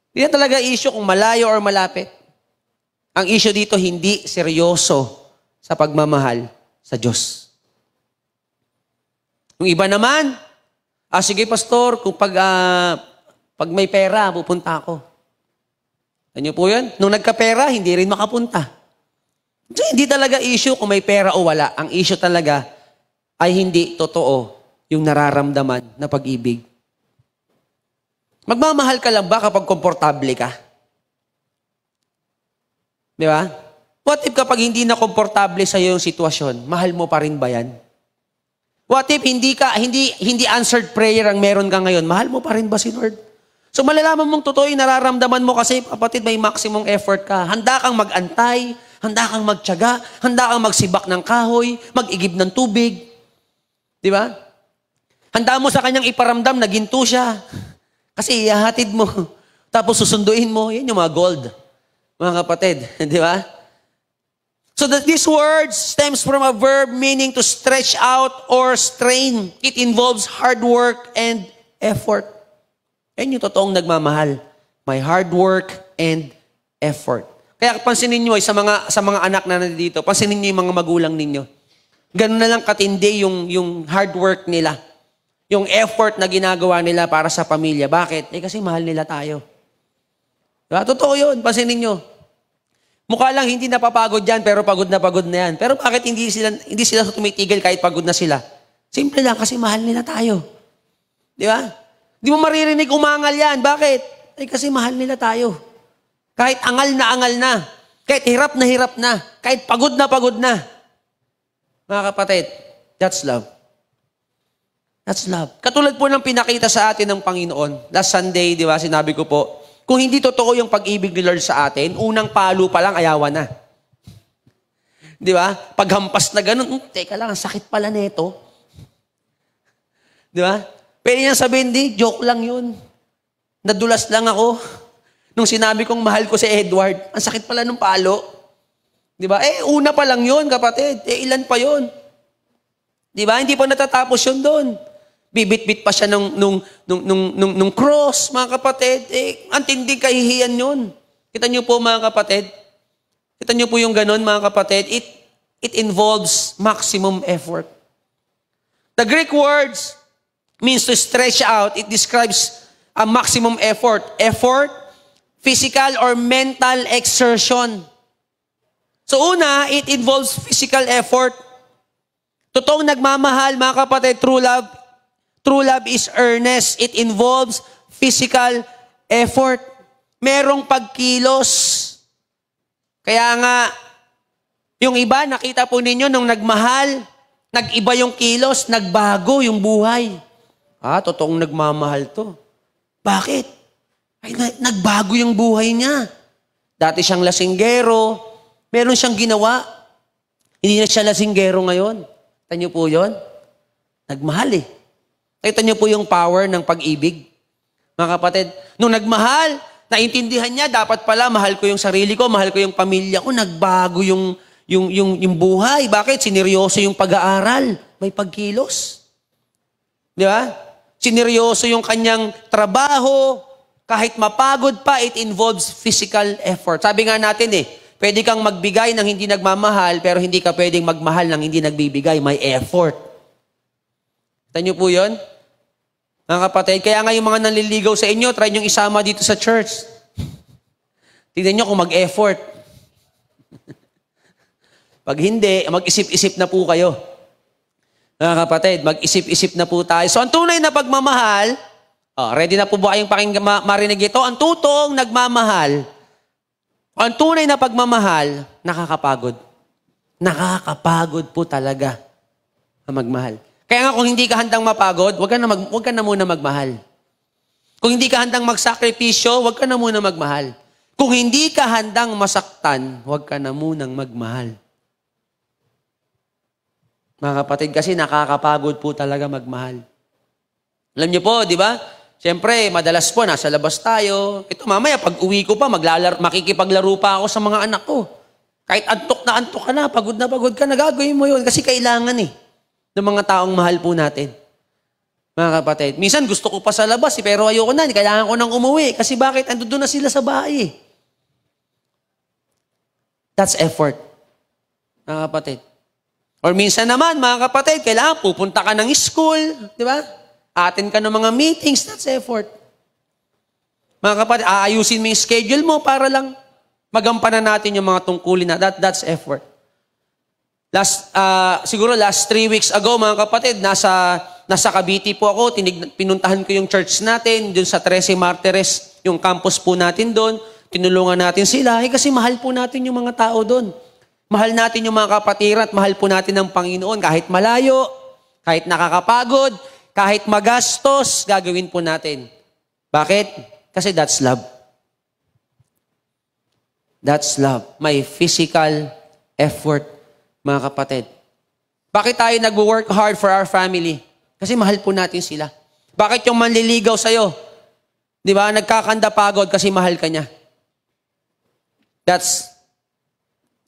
Hindi na talaga issue kung malayo or malapit. Ang issue dito, hindi seryoso sa pagmamahal sa Diyos. Yung iba naman, sige pastor, kung pag may pera, pupunta ako. Ano po yan? Nung nagka-pera, hindi rin makapunta. So, hindi talaga issue kung may pera o wala. Ang issue talaga ay hindi totoo yung nararamdaman na pag-ibig. Magmamahal ka lang ba kapag komportable ka? Di ba? What if kapag hindi na komportable sa yung sitwasyon, mahal mo pa rin ba yan? What if hindi answered prayer ang meron ka ngayon, mahal mo pa rin ba si Lord? So malalaman mong totoo yung nararamdaman mo kasi kapatid may maximum effort ka. Handa kang mag-antay, handa kang magtiyaga, handa kang magsibak ng kahoy, mag-igib ng tubig. Di ba? Handa mo sa kanyang iparamdam na ginto siya. Kasi ihahatid mo. Tapos susunduin mo. Yan yung mga gold. Mga kapatid. Di ba? So that this word stems from a verb meaning to stretch out or strain. It involves hard work and effort. Yan yung totoong nagmamahal. May hard work and effort. Kaya pansinin nyo sa mga anak na nandito, pansinin nyo yung mga magulang ninyo. Ganun na lang katindi yung hard work nila. yung effort na ginagawa nila para sa pamilya. Bakit? Kasi mahal nila tayo. Diba? Totoo yun. Pansinin nyo. Mukha lang hindi napapagod yan, pero pagod na yan. Pero bakit hindi sila tumitigil kahit pagod na sila? Simple lang, kasi mahal nila tayo. Di ba? Di mo maririnig umangal yan. Bakit? Kasi mahal nila tayo. Kahit angal na, kahit hirap na, kahit pagod na. Mga kapatid, that's love. That's love. Katulad po ng pinakita sa atin ng Panginoon. Last Sunday, di ba, sinabi ko po, kung hindi totoo yung pag-ibig ni Lord sa atin, unang palo pa lang, ayawan na. Di ba? Paghampas na ganun, teka lang, ang sakit pala nito. Di ba? Pwede niyang sabihin, joke lang yun. Nadulas lang ako. Nung sinabi kong mahal ko si Edward, ang sakit pala ng palo. Di ba? Una pa lang yun, kapatid. Ilan pa yun? Di ba? Hindi pa natatapos yun doon. Bibit-bit pa siya nung cross, mga kapatid. Ang tinding kahihiyan yun. Kita niyo po, mga kapatid. Kita niyo po yung ganun, mga kapatid. It involves maximum effort. The Greek words means to stretch out. It describes a maximum effort. Effort, physical or mental exertion. So una, it involves physical effort. Totoong nagmamahal, mga kapatid, true love is earnest. It involves physical effort. Merong pagkilos. Kaya nga, yung iba, nakita po ninyo, nung nagmahal, nag-iba yung kilos, nagbago yung buhay. Totoong nagmamahal to. Bakit? Nagbago yung buhay niya. Dati siyang lasinggero, meron siyang ginawa. Hindi na siya lasinggero ngayon. Kita niyo po yun? Nagmahal Kita niyo po yung power ng pag-ibig. Mga kapatid, nung nagmahal, naintindihan niya, dapat pala mahal ko yung sarili ko, mahal ko yung pamilya ko, nagbago yung buhay. Bakit? Sineryoso yung pag-aaral. May pagkilos. Di ba? Sineryoso yung kanyang trabaho. Kahit mapagod pa, it involves physical effort. Sabi nga natin pwede kang magbigay ng hindi nagmamahal, pero hindi ka pwedeng magmahal ng hindi nagbibigay. May effort. Kita niyo po yun? Mga kapatid, kaya nga yung mga nanliligaw sa inyo, try nyo isama dito sa church. Tignan nyo kung mag-effort. Pag hindi, mag-isip-isip na po kayo. Mga kapatid, mag-isip-isip na po tayo. So, ang tunay na pagmamahal, ready na po ba kayong marinig ito? Ang tutong nagmamahal, ang tunay na pagmamahal, nakakapagod. Nakakapagod po talaga ang magmahal. Kaya nga kung hindi ka handang mapagod, wag ka na muna magmahal. Kung hindi ka handang magsakripisyo, wag ka na muna magmahal. Kung hindi ka handang masaktan, wag ka na munang magmahal. Mga kapatid, kasi nakakapagod po talaga magmahal. Alam niyo po, di ba? Siyempre, madalas po, nasa labas tayo. Ito, mamaya, pag uwi ko pa, makikipaglaro pa ako sa mga anak ko. Kahit antok ka na, pagod ka na, gagawin mo yun. Kasi kailangan ng mga taong mahal po natin. Mga kapatid, minsan gusto ko pa sa labas, pero ayoko na, kailangan ko nang umuwi. Kasi bakit? Andun na sila sa bahay. That's effort. Mga kapatid. Or minsan naman, mga kapatid, kailangan pupunta ka ng school, di ba? Attend ka ng mga meetings, that's effort. Mga kapatid, aayusin mo yung schedule mo para lang magampanan natin yung mga tungkulin na. That's effort. Siguro last 3 weeks ago, mga kapatid, nasa Cavite po ako, pinuntahan ko yung church natin, dun sa 13 Martires, yung campus po natin doon, tinulungan natin sila, kasi mahal po natin yung mga tao doon. Mahal natin yung mga kapatiran at mahal po natin ang Panginoon, kahit malayo, kahit nakakapagod, kahit magastos, gagawin po natin. Bakit? Kasi that's love. That's love. May physical effort, mga kapatid. Bakit tayo nag-work hard for our family? Kasi mahal po natin sila. Bakit yung manliligaw sa'yo? Di ba? Nagkakanda pagod kasi mahal ka niya.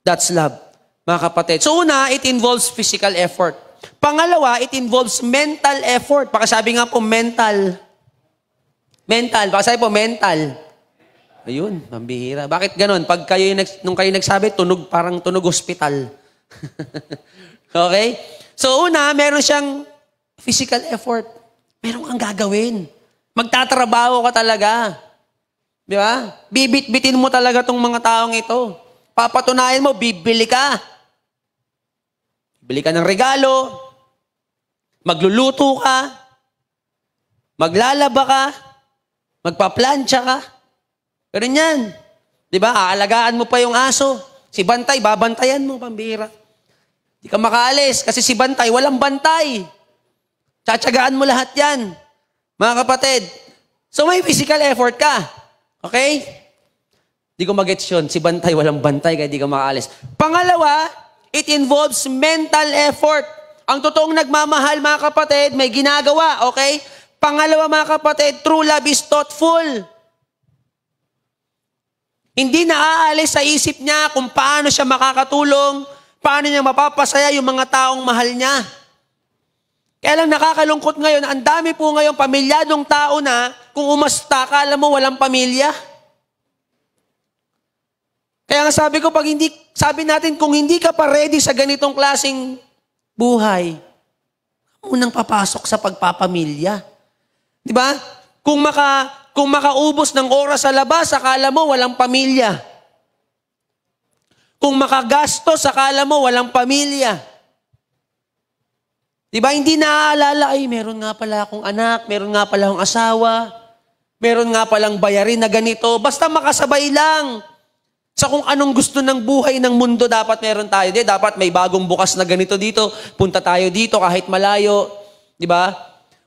That's love, mga kapatid. So una, it involves physical effort. Pangalawa, it involves mental effort. Pakasabi nga po, mental. Pakasabi po, mental. Ayun, mambihira. Bakit ganon? Pag nung kayo nagsabi, parang tunog hospital. Okay? So una, meron siyang physical effort. Meron kang gagawin. Magtatrabaho ka talaga. Di ba? Bibit-bitin mo talaga tong mga taong ito. Papatunayan mo, bibili ka. Bili ka ng regalo. Magluluto ka. Maglalaba ka. Magpaplansya ka. Pero yan. Di ba? Aalagaan mo pa yung aso. Si Bantay, babantayan mo, pambira. Di ka makaalis kasi si Bantay, walang bantay. Tsatsagaan mo lahat yan. Mga kapatid. So may physical effort ka. Okay? Di ko mag-gets yun. Si Bantay, walang bantay kaya di ka makaalis. Pangalawa, it involves mental effort. Ang totoong nagmamahal, mga kapatid, may ginagawa. Okay? Pangalawa, mga kapatid, true love is thoughtful. Hindi naaalis sa isip niya kung paano siya makakatulong, paano niya mapapasaya yung mga taong mahal niya. Kaya lang nakakalungkot ngayon, ang dami po ngayon pamilyadong tao na kung umasta ka, alam mo, walang pamilya. Kaya nga sabi ko, sabi natin, kung hindi ka pa ready sa ganitong klaseng buhay, unang papasok sa pagpapamilya. Di ba? Kung makaubos ng oras sa labas, akala mo walang pamilya. Kung makagastos, akala mo walang pamilya. Di ba? Hindi naaalala, ay meron nga pala akong anak, meron nga pala akong asawa, meron nga palang bayarin na ganito. Basta makasabay lang sa kung anong gusto ng buhay ng mundo, dapat meron tayo. Dapat may bagong bukas na ganito dito, punta tayo dito kahit malayo. Di ba?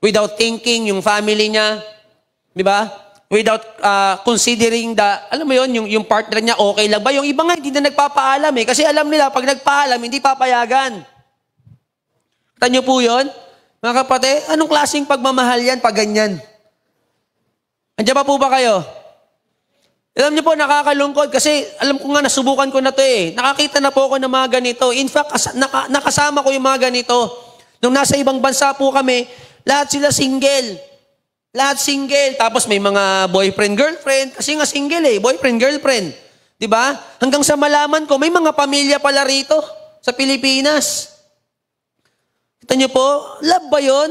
Without thinking, yung family niya, di ba? Without considering alam mo yun, yung partner niya, okay lang ba? Yung iba nga, hindi na nagpapaalam eh. Kasi alam nila, pag nagpaalam, hindi papayagan. Kita niyo po yun? Mga kapatid, anong klaseng pagmamahal yan pag ganyan? Andiyan pa po ba kayo? Alam niyo po, nakakalungkot kasi alam ko nga, nasubukan ko na to eh. Nakakita na po ako ng mga ganito. In fact, nakasama ko yung mga ganito. Nung nasa ibang bansa po kami, lahat sila single. Lahat single. Tapos may mga boyfriend, girlfriend. Kasi nga single eh, boyfriend, girlfriend. Diba? Hanggang sa malaman ko, may mga pamilya pala rito sa Pilipinas. Kita niyo po, love ba yun?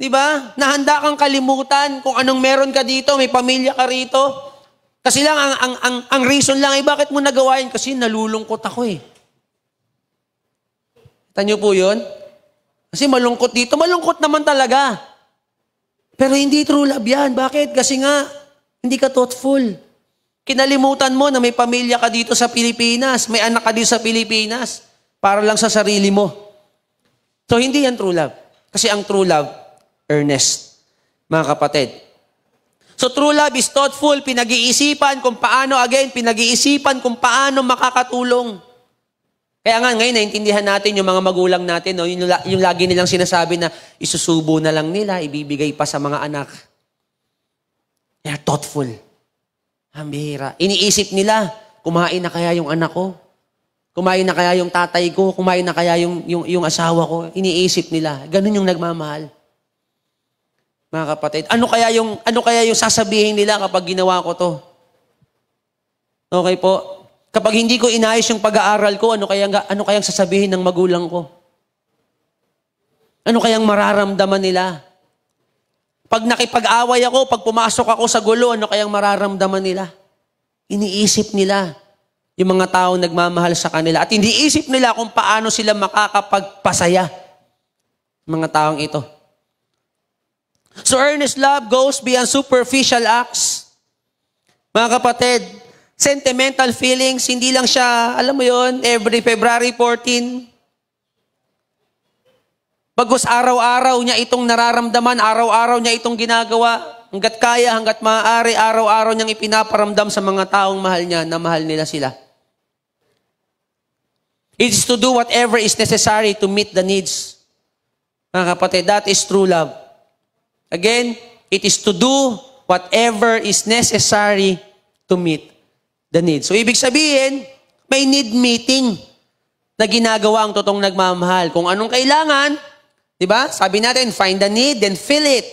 Diba? Nahanda kang kalimutan kung anong meron ka dito, may pamilya ka rito. Kasi lang, ang reason lang ay bakit mo nagawa yun? Kasi nalulungkot ako eh. Kita niyo po yun? Kasi malungkot dito. Malungkot naman talaga. Pero hindi true love yan. Bakit? Kasi nga, hindi ka thoughtful. Kinalimutan mo na may pamilya ka dito sa Pilipinas. May anak ka dito sa Pilipinas. Para lang sa sarili mo. So, hindi yan true love. Kasi ang true love, earnest. Mga kapatid. So, true love is thoughtful. Pinag-iisipan kung paano, pinag-iisipan kung paano makakatulong. Kaya nga, ngayon, naintindihan natin yung mga magulang natin, no? Yung lagi nilang sinasabi na isusubo na lang nila, ibibigay pa sa mga anak. Kaya thoughtful. Ang bihira. Iniisip nila, kumain na kaya yung anak ko? Kumain na kaya yung tatay ko? Kumain na kaya yung asawa ko? Iniisip nila. Ganun yung nagmamahal. Mga kapatid, ano kaya yung sasabihin nila kapag ginawa ko to? Okay po? Kapag hindi ko inayos yung pag-aaral ko, ano kayang sasabihin ng magulang ko? Ano kayang mararamdaman nila? Pag nakipag-away ako, pag pumasok ako sa gulo, ano kayang mararamdaman nila? Iniisip nila yung mga taong nagmamahal sa kanila. At hindi isip nila kung paano sila makakapagpasaya mga taong ito. So earnest love goes beyond superficial acts. Mga kapatid, sentimental feelings, hindi lang siya, alam mo yon, every February 14. Bagkus araw-araw niya itong nararamdaman, araw-araw niya itong ginagawa, hanggat kaya, hanggat maaari, araw-araw niyang ipinaparamdam sa mga taong mahal niya na mahal nila sila. It is to do whatever is necessary to meet the needs. Mga kapatid, that is true love. Again, it is to do whatever is necessary to meet the need. So, ibig sabihin, may need meeting na ginagawa ang totoong nagmamahal. Kung anong kailangan, di ba? Sabi natin, find the need, then fill it.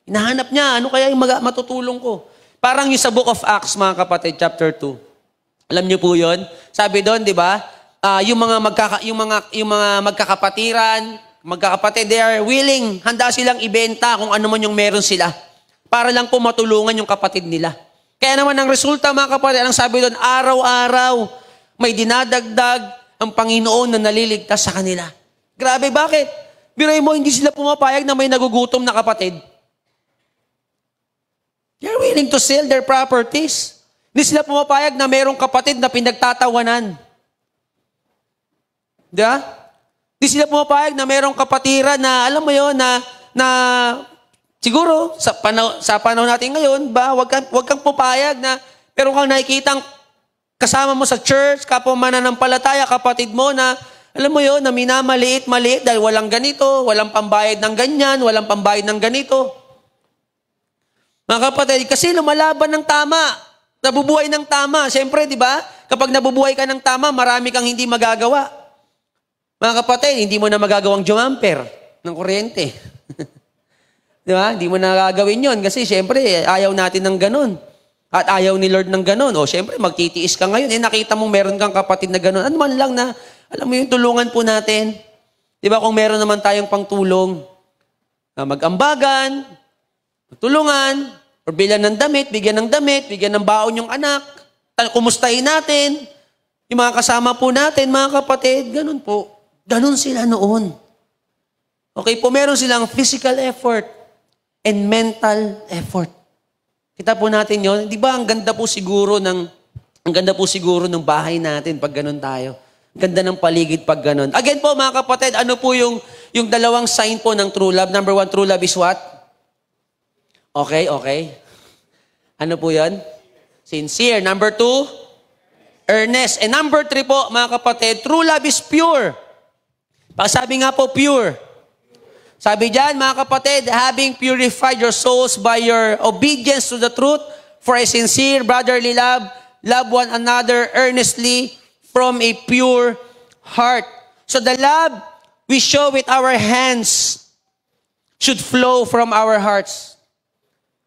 Hinahanap niya, ano kaya yung matutulong ko? Parang yung sa Book of Acts, mga kapatid, chapter 2. Alam niyo po yun? Sabi doon, di ba? Yung mga magkakapatiran, magkakapatid, they are willing, handa silang ibenta kung ano man yung meron sila para lang po matulungan yung kapatid nila. Kaya naman ang resulta, mga kapatid, anong sabi doon? Araw-araw, may dinadagdag ang Panginoon na naliligtas sa kanila. Grabe, bakit? Biruin mo, hindi sila pumapayag na may nagugutom na kapatid. They're willing to sell their properties. Hindi sila pumapayag na mayroong kapatid na pinagtatawanan. Diba? Hindi sila pumapayag na mayroong kapatiran na, alam mo yun, na siguro, sa panahon natin ngayon, wag kang pupayag na, pero kung nakikitang kasama mo sa church, kapwa mananampalataya, kapatid mo na, alam mo yun, na minamaliit dahil walang ganito, walang pambayad ng ganyan, walang pambayad ng ganito. Mga kapatid, kasi lumalaban ng tama, nabubuhay ng tama. Siyempre, di ba? Kapag nabubuhay ka ng tama, marami kang hindi magagawa. Mga kapatid, hindi mo na magagawang jumamper ng kuryente. Di ba? Hindi mo na gagawin yun kasi siyempre, ayaw natin ng ganun. At ayaw ni Lord ng ganun. O siyempre, magtitiis ka ngayon. Nakita mo meron kang kapatid na ganun. Ano man lang na, alam mo yung tulungan po natin. Di ba? Kung meron naman tayong pangtulong, mag-ambagan, tulungan, or bilan ng damit, bigyan ng baon yung anak, kumustahin natin, yung mga kasama po natin, mga kapatid, ganun po. Ganun sila noon. Okay po, meron silang physical effort and mental effort. Kita po natin yon. Di ba, ang ganda po siguro ng bahay natin pag ganun tayo. Ang ganda ng paligid pag ganun. Again po, mga kapatid, ano po yung dalawang sign po ng true love? Number 1, true love is what? Okay. Ano po yan? Sincere. Number 2, earnest. And number 3 po, mga kapatid, true love is pure. Sabi nga po, pure. Sabi dyan, mga kapatid, having purified your souls by your obedience to the truth, for a sincere brotherly love, love one another earnestly from a pure heart. So the love we show with our hands should flow from our hearts.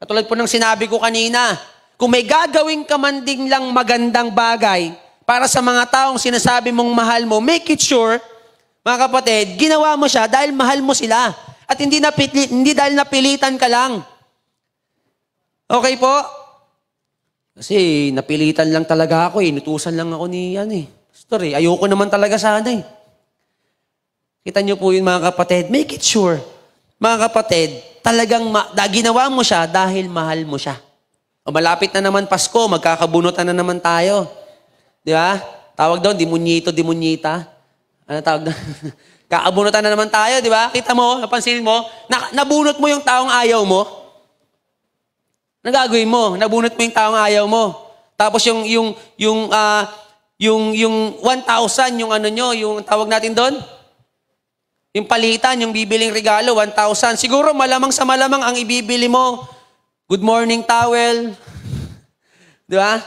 Katulad po ng sinabi ko kanina, kung may gagawin ka man ding lang magandang bagay para sa mga taong sinasabi mong mahal mo, make it sure, mga kapatid, ginawa mo siya dahil mahal mo sila. At hindi dahil napilitan ka lang. Okay po? Kasi napilitan lang talaga ako eh. Inutusan lang ako ni Pastor eh. Ayoko naman talaga sana eh. Kita niyo po yun, mga kapatid. Make it sure. Mga kapatid, talagang ginawa mo siya dahil mahal mo siya. O malapit na naman Pasko, magkakabunutan na naman tayo. Di ba? Tawag doon, demunyita. Ano tawag doon? Kakabunutan na naman tayo, di ba? Kita mo, napansin mo, nabunot mo yung taong ayaw mo. Nagagawin mo, nabunot mo yung taong ayaw mo. Tapos yung 1,000, yung ano nyo, yung tawag natin doon, yung palitan, yung bibiling regalo, 1,000. Siguro malamang sa malamang ang ibibili mo, good morning towel, di ba?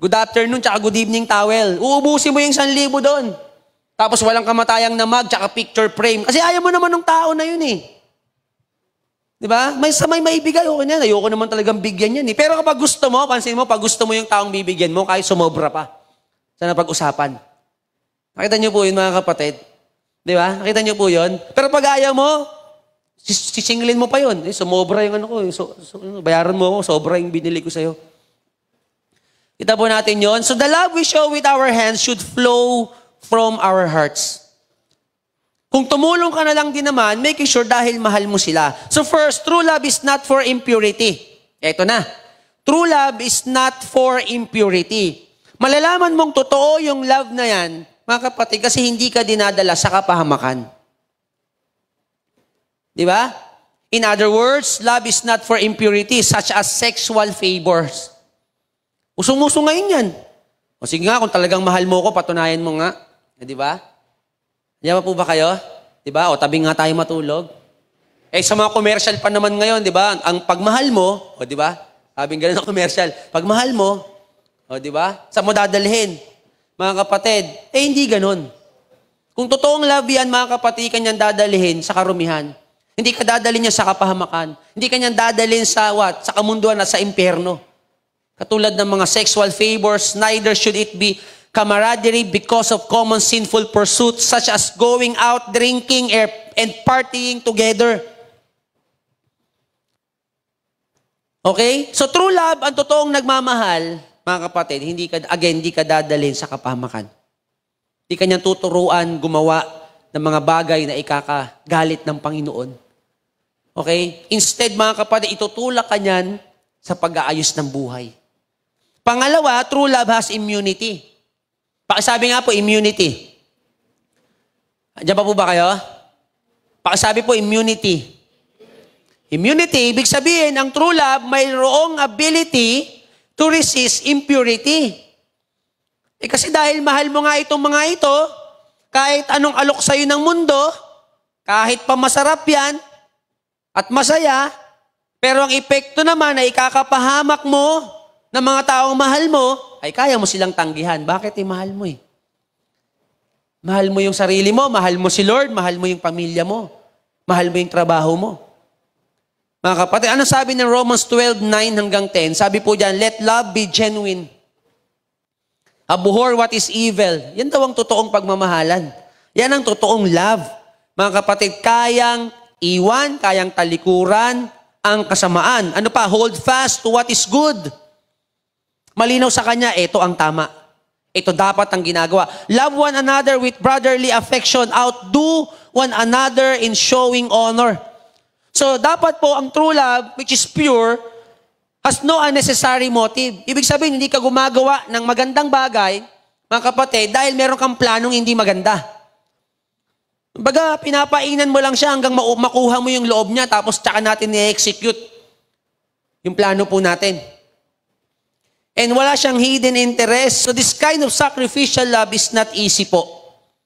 Good afternoon, tsaka good evening towel. Uubusin mo yung 1,000 doon. Tapos walang kamatayang na mug, tsaka picture frame. Kasi ayaw mo naman ng tao na yun eh. Di ba? May maibigay, okay na. Ayoko naman talagang bigyan yan eh. Pero kapag gusto mo, pansin mo, pag gusto mo yung taong bibigyan mo, kahit sumobra pa. Sana pag-usapan. Nakita niyo po yun, mga kapatid. Di ba? Nakita niyo po yun. Pero pag ayaw mo, sisingilin mo pa yun. Sumobra yung ano ko. Bayaran mo ako, sobra yung binili ko sa'yo. Kita po natin yun. So the love we show with our hands should flow from our hearts. Kung tumulong ka na lang din naman, making sure dahil mahal mo sila. So first, true love is not for impurity. Eto na. True love is not for impurity. Malalaman mong totoo yung love na yan, mga kapatid, kasi hindi ka dinadala sa kapahamakan. Di ba? In other words, love is not for impurity, such as sexual favors. Usong-uso ngayon yan. O sige nga, kung talagang mahal mo ko, patunayan mo nga. Di ba? Diyan po ba kayo? Di ba? O tabi nga tayo matulog. Eh sa mga commercial pa naman ngayon, di ba? Ang pagmahal mo, o di ba? Sabing ganun ang commercial. Pagmahal mo, o di ba? Saan mo dadalhin? Mga kapatid, eh hindi ganun. Kung totoong love yan, mga kapatid, kanyang dadalhin sa karumihan. Hindi ka dadalhin niya sa kapahamakan. Hindi kanyang dadalhin sa what? Sa kamunduan at sa impyerno. Katulad ng mga sexual favors, neither should it be camaraderie because of common sinful pursuits such as going out, drinking, and partying together. Okay? So true love, ang totoong nagmamahal, mga kapatid, hindi ka dadalhin sa kapahamakan. Hindi ka niyang tuturuan gumawa ng mga bagay na ikakagalit ng Panginoon. Okay? Instead, mga kapatid, itutulak ka niyan sa pag-aayos ng buhay. Pangalawa, true love has immunity. Pakisabi nga po, immunity. Andiyan pa po ba kayo? Pakisabi po, immunity. Immunity, ibig sabihin, ang true love, mayroong ability to resist impurity. Kasi dahil mahal mo nga itong mga ito, kahit anong alok sa'yo ng mundo, kahit pa masarap yan, at masaya, pero ang epekto naman ay ikakapahamak mo ng mga taong mahal mo, ay kaya mo silang tanggihan. Bakit mahal mo Mahal mo yung sarili mo, mahal mo si Lord, mahal mo yung pamilya mo, mahal mo yung trabaho mo. Mga kapatid, ano sabi ng Romans 12:9-10? Sabi po dyan, let love be genuine. Abhor what is evil. Yan daw ang totoong pagmamahalan. Yan ang totoong love. Mga kapatid, kayang iwan, kayang talikuran ang kasamaan. Ano pa? Hold fast to what is good. Malinaw sa kanya, ito ang tama. Ito dapat ang ginagawa. Love one another with brotherly affection. Outdo one another in showing honor. So, dapat po ang true love, which is pure, has no unnecessary motive. Ibig sabihin, hindi ka gumagawa ng magandang bagay, mga kapatid, dahil meron kang planong hindi maganda. Baga, pinapainan mo lang siya hanggang makuha mo yung loob niya, tapos tsaka natin i-execute yung plano po natin. And wala siyang hidden interest. So this kind of sacrificial love is not easy po.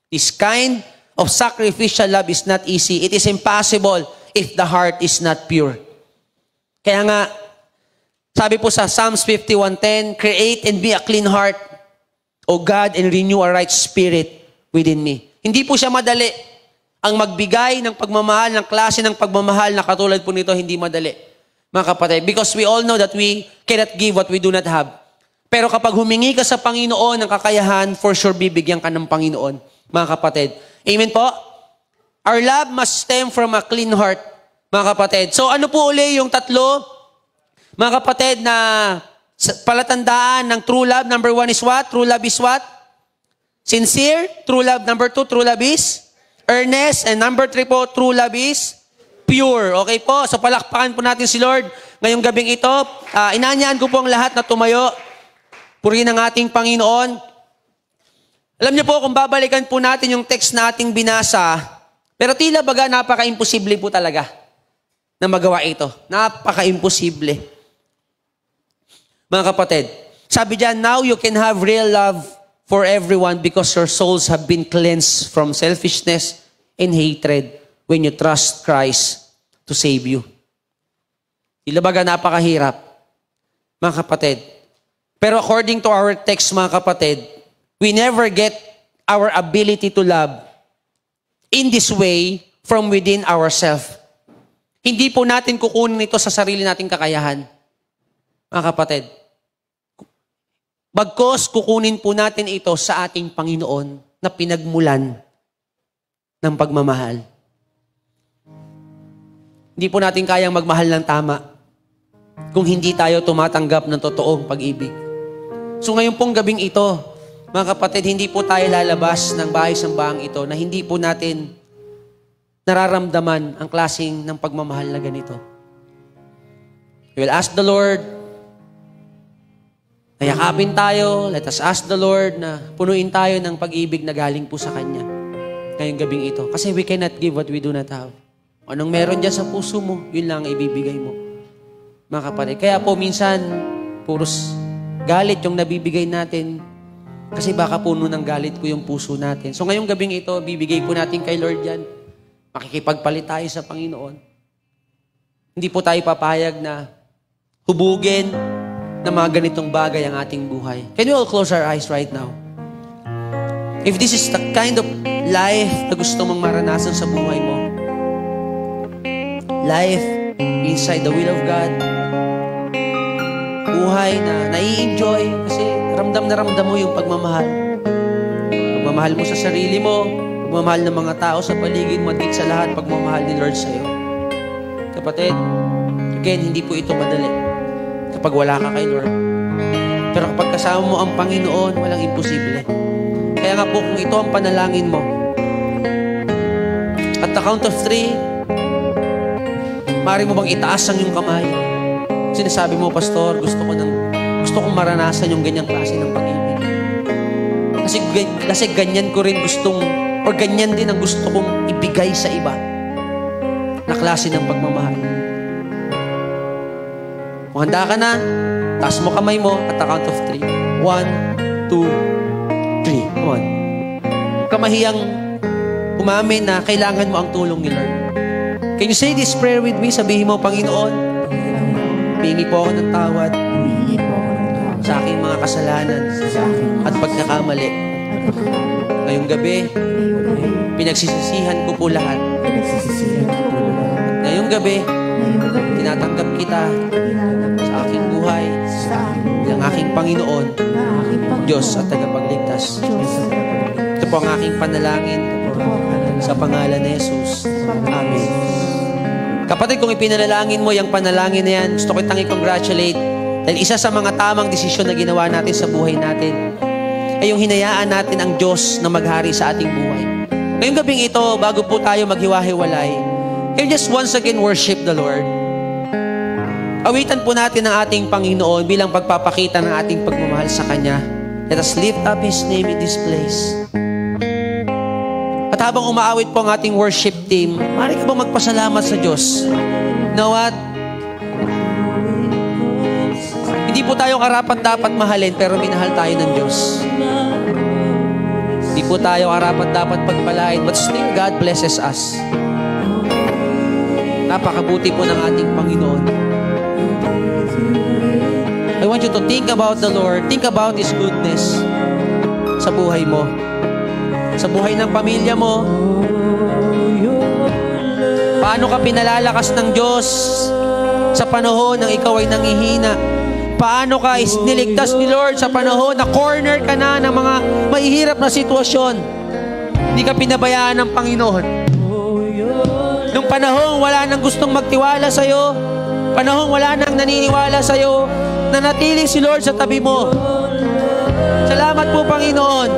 This kind of sacrificial love is not easy. It is impossible if the heart is not pure. Kaya nga, sabi po sa Psalms 51:10, create in me a clean heart, O God, and renew a right spirit within me. Hindi po siya madali. Ang magbigay ng pagmamahal, ng klase ng pagmamahal na katulad po nito, hindi madali. Mga kapatid, because we all know that we cannot give what we do not have. Pero kapag humingi ka sa Panginoon ng kakayahan, for sure bibigyan ka ng Panginoon, mga kapatid. Amen po? Our love must stem from a clean heart, mga kapatid. So ano po uli yung tatlo, mga kapatid, na palatandaan ng true love? Number 1 is what? True love is what? Sincere. True love. Number 2, true love is earnest. And number 3 po, true love is pure. Okay po? So palakpakan po natin si Lord ngayong gabing ito. Inanyahan ko po ang lahat na tumayo. Purihin ang ating Panginoon. Alam niyo po, kung babalikan po natin yung text na ating binasa, pero tila baga napaka-imposible po talaga na magawa ito. Napaka-imposible. Mga kapatid, sabi diyan, now you can have real love for everyone because your souls have been cleansed from selfishness and hatred when you trust Christ to save you. Tila baga napakahirap. Mga kapatid, pero according to our text, mga kapatid, we never get our ability to love in this way from within ourselves. Hindi po natin kukunin ito sa sarili nating kakayahan. Mga kapatid, bagkos kukunin po natin ito sa ating Panginoon na pinagmulan ng pagmamahal. Hindi po natin kayang magmahal ng tama kung hindi tayo tumatanggap ng totoong pag-ibig. So ngayon pong gabing ito, mga kapatid, hindi po tayo lalabas ng bahay-sambahang ito na hindi po natin nararamdaman ang klaseng ng pagmamahal na ganito. We will ask the Lord, nayakapin tayo, let us ask the Lord na punuin tayo ng pag-ibig na galing po sa Kanya ngayong gabing ito. Kasi we cannot give what we do not have. Anong meron dyan sa puso mo, yun lang ibibigay mo. Mga kapatid, kaya po minsan, puros galit yung nabibigay natin kasi baka puno ng galit po yung puso natin. So ngayong gabing ito, bibigay po natin kay Lord yan. Makikipagpalit tayo sa Panginoon. Hindi po tayo papayag na hubugin na mga ganitong bagay ang ating buhay. Can we all close our eyes right now? If this is the kind of life na gusto mong maranasan sa buhay mo, life inside the will of God, buhay na nai-enjoy kasi ramdam na ramdam mo yung pagmamahal. Pagmamahal mo sa sarili mo, pagmamahal ng mga tao sa paligid mo, at sa lahat, pagmamahal ni Lord sa'yo. Kapatid, again, hindi po ito madali kapag wala ka kay Lord. Pero kapag kasama mo ang Panginoon, walang imposible. Kaya nga po, kung ito ang panalangin mo, at the count of 3, maaari mo bang itaas ang iyong kamay? Sinasabi mo, Pastor, gusto kong maranasan yung ganyang klase ng pag-ibig. Kasi ganyan ko rin ganyan din ang gusto kong ibigay sa iba na klase ng pagmamahal. Kung handa ka na, taas mo kamay mo at the count of 3. 1, 2, 3. Come on. Kamahiyang umamin na kailangan mo ang tulong ni Lord. Can you say this prayer with me? Sabihin mo, Panginoon, humingi po ako ng tawad sa aking mga kasalanan at pagkakamali. Ngayong gabi, pinagsisisihan ko po lahat. Ngayong gabi, tinatanggap kita sa aking buhay ng aking Panginoon, Diyos at tagapagligtas. Ito po ang aking panalangin sa pangalan ni Jesus. Amen. Kapatid, kung ipinalangin mo yung panalangin na yan, gusto ko itang i-congratulate dahil isa sa mga tamang desisyon na ginawa natin sa buhay natin ay yung hinayaan natin ang Diyos na maghari sa ating buhay. Ngayong gabing ito, bago po tayo maghiwa-hiwalay, can you just once again worship the Lord? Awitan po natin ang ating Panginoon bilang pagpapakita ng ating pagmamahal sa Kanya. Let us lift up His name in this place. At habang umaawit po ang ating worship team, maaari ka ba magpasalamat sa Diyos? You know what? Hindi po tayo karapat-dapat mahalin, pero minahal tayo ng Diyos. Hindi po tayo karapat-dapat pagpalain, but still God blesses us. Napakabuti po ng ating Panginoon. I want you to think about the Lord. Think about His goodness sa buhay mo. Sa buhay ng pamilya mo. Paano ka pinalalakas ng Diyos sa panahon ng ikaw ay nangihina? Paano ka niligtas ni Lord sa panahon na corner ka na ng mga mahihirap na sitwasyon? Hindi ka pinabayaan ng Panginoon. Nung panahon wala nang gustong magtiwala sa'yo, panahon wala nang naniniwala sa'yo, nanatili si Lord sa tabi mo. Salamat po, Panginoon.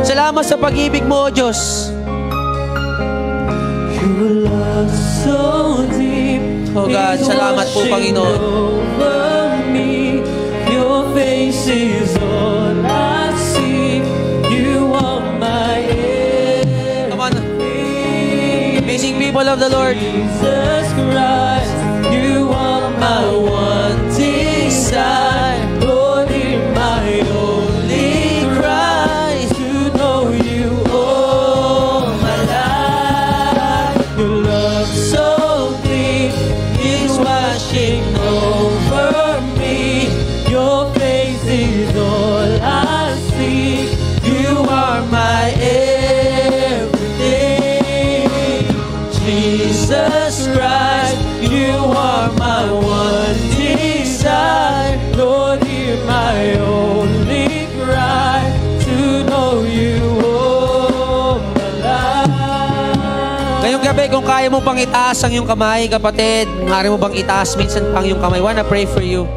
Salamat sa pag-ibig mo, O Diyos. Oh God, salamat po, Panginoon.
Your face is all I see. You are my everything.
Come on. Amazing people of the Lord.
Jesus Christ, you are my one desire. Lord, hear my only cry to know you all my life. Your love so deep is washing over me. Your face is all I see. You are my everything. Jesus Christ, you are my one desire. Lord, hear my only cry to know you all my life.
Ngayong gabi, kung kaya mo pang itaas ang iyong kamay, kapatid, maaari mo bang itaas minsan pang iyong kamay? Wanna pray for you.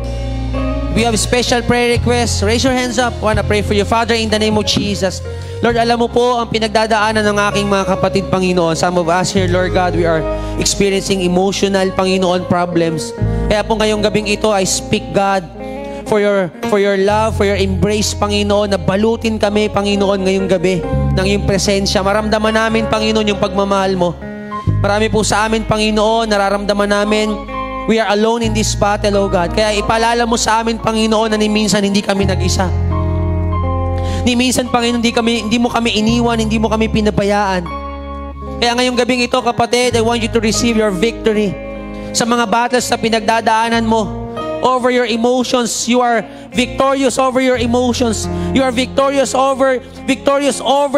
We have special prayer requests. Raise your hands up. Wanna pray for you. Father, in the name of Jesus, Lord, alam mo po ang pinagdadaanan ng aking mga kapatid, Panginoon. Some of us here, Lord God, we are experiencing emotional, Panginoon, problems. Kaya po ngayong gabing ito, I speak, God, for your love, for your embrace, Panginoon, na balutin kami, Panginoon, ngayong gabi ng iyong presensya. Maramdaman namin, Panginoon, yung pagmamahal mo. Marami po sa amin, Panginoon, nararamdaman namin, we are alone in this battle, O God. Kaya ipaalala mo sa amin, Panginoon, na ni minsan hindi kami nag-isa. Ni minsan, Panginoon, hindi mo kami iniwan, hindi mo kami pinabayaan. Kaya ngayong gabing ito, kapatid, I want you to receive your victory sa mga battles na pinagdadaanan mo. Over your emotions, you are victorious over your emotions. You are victorious over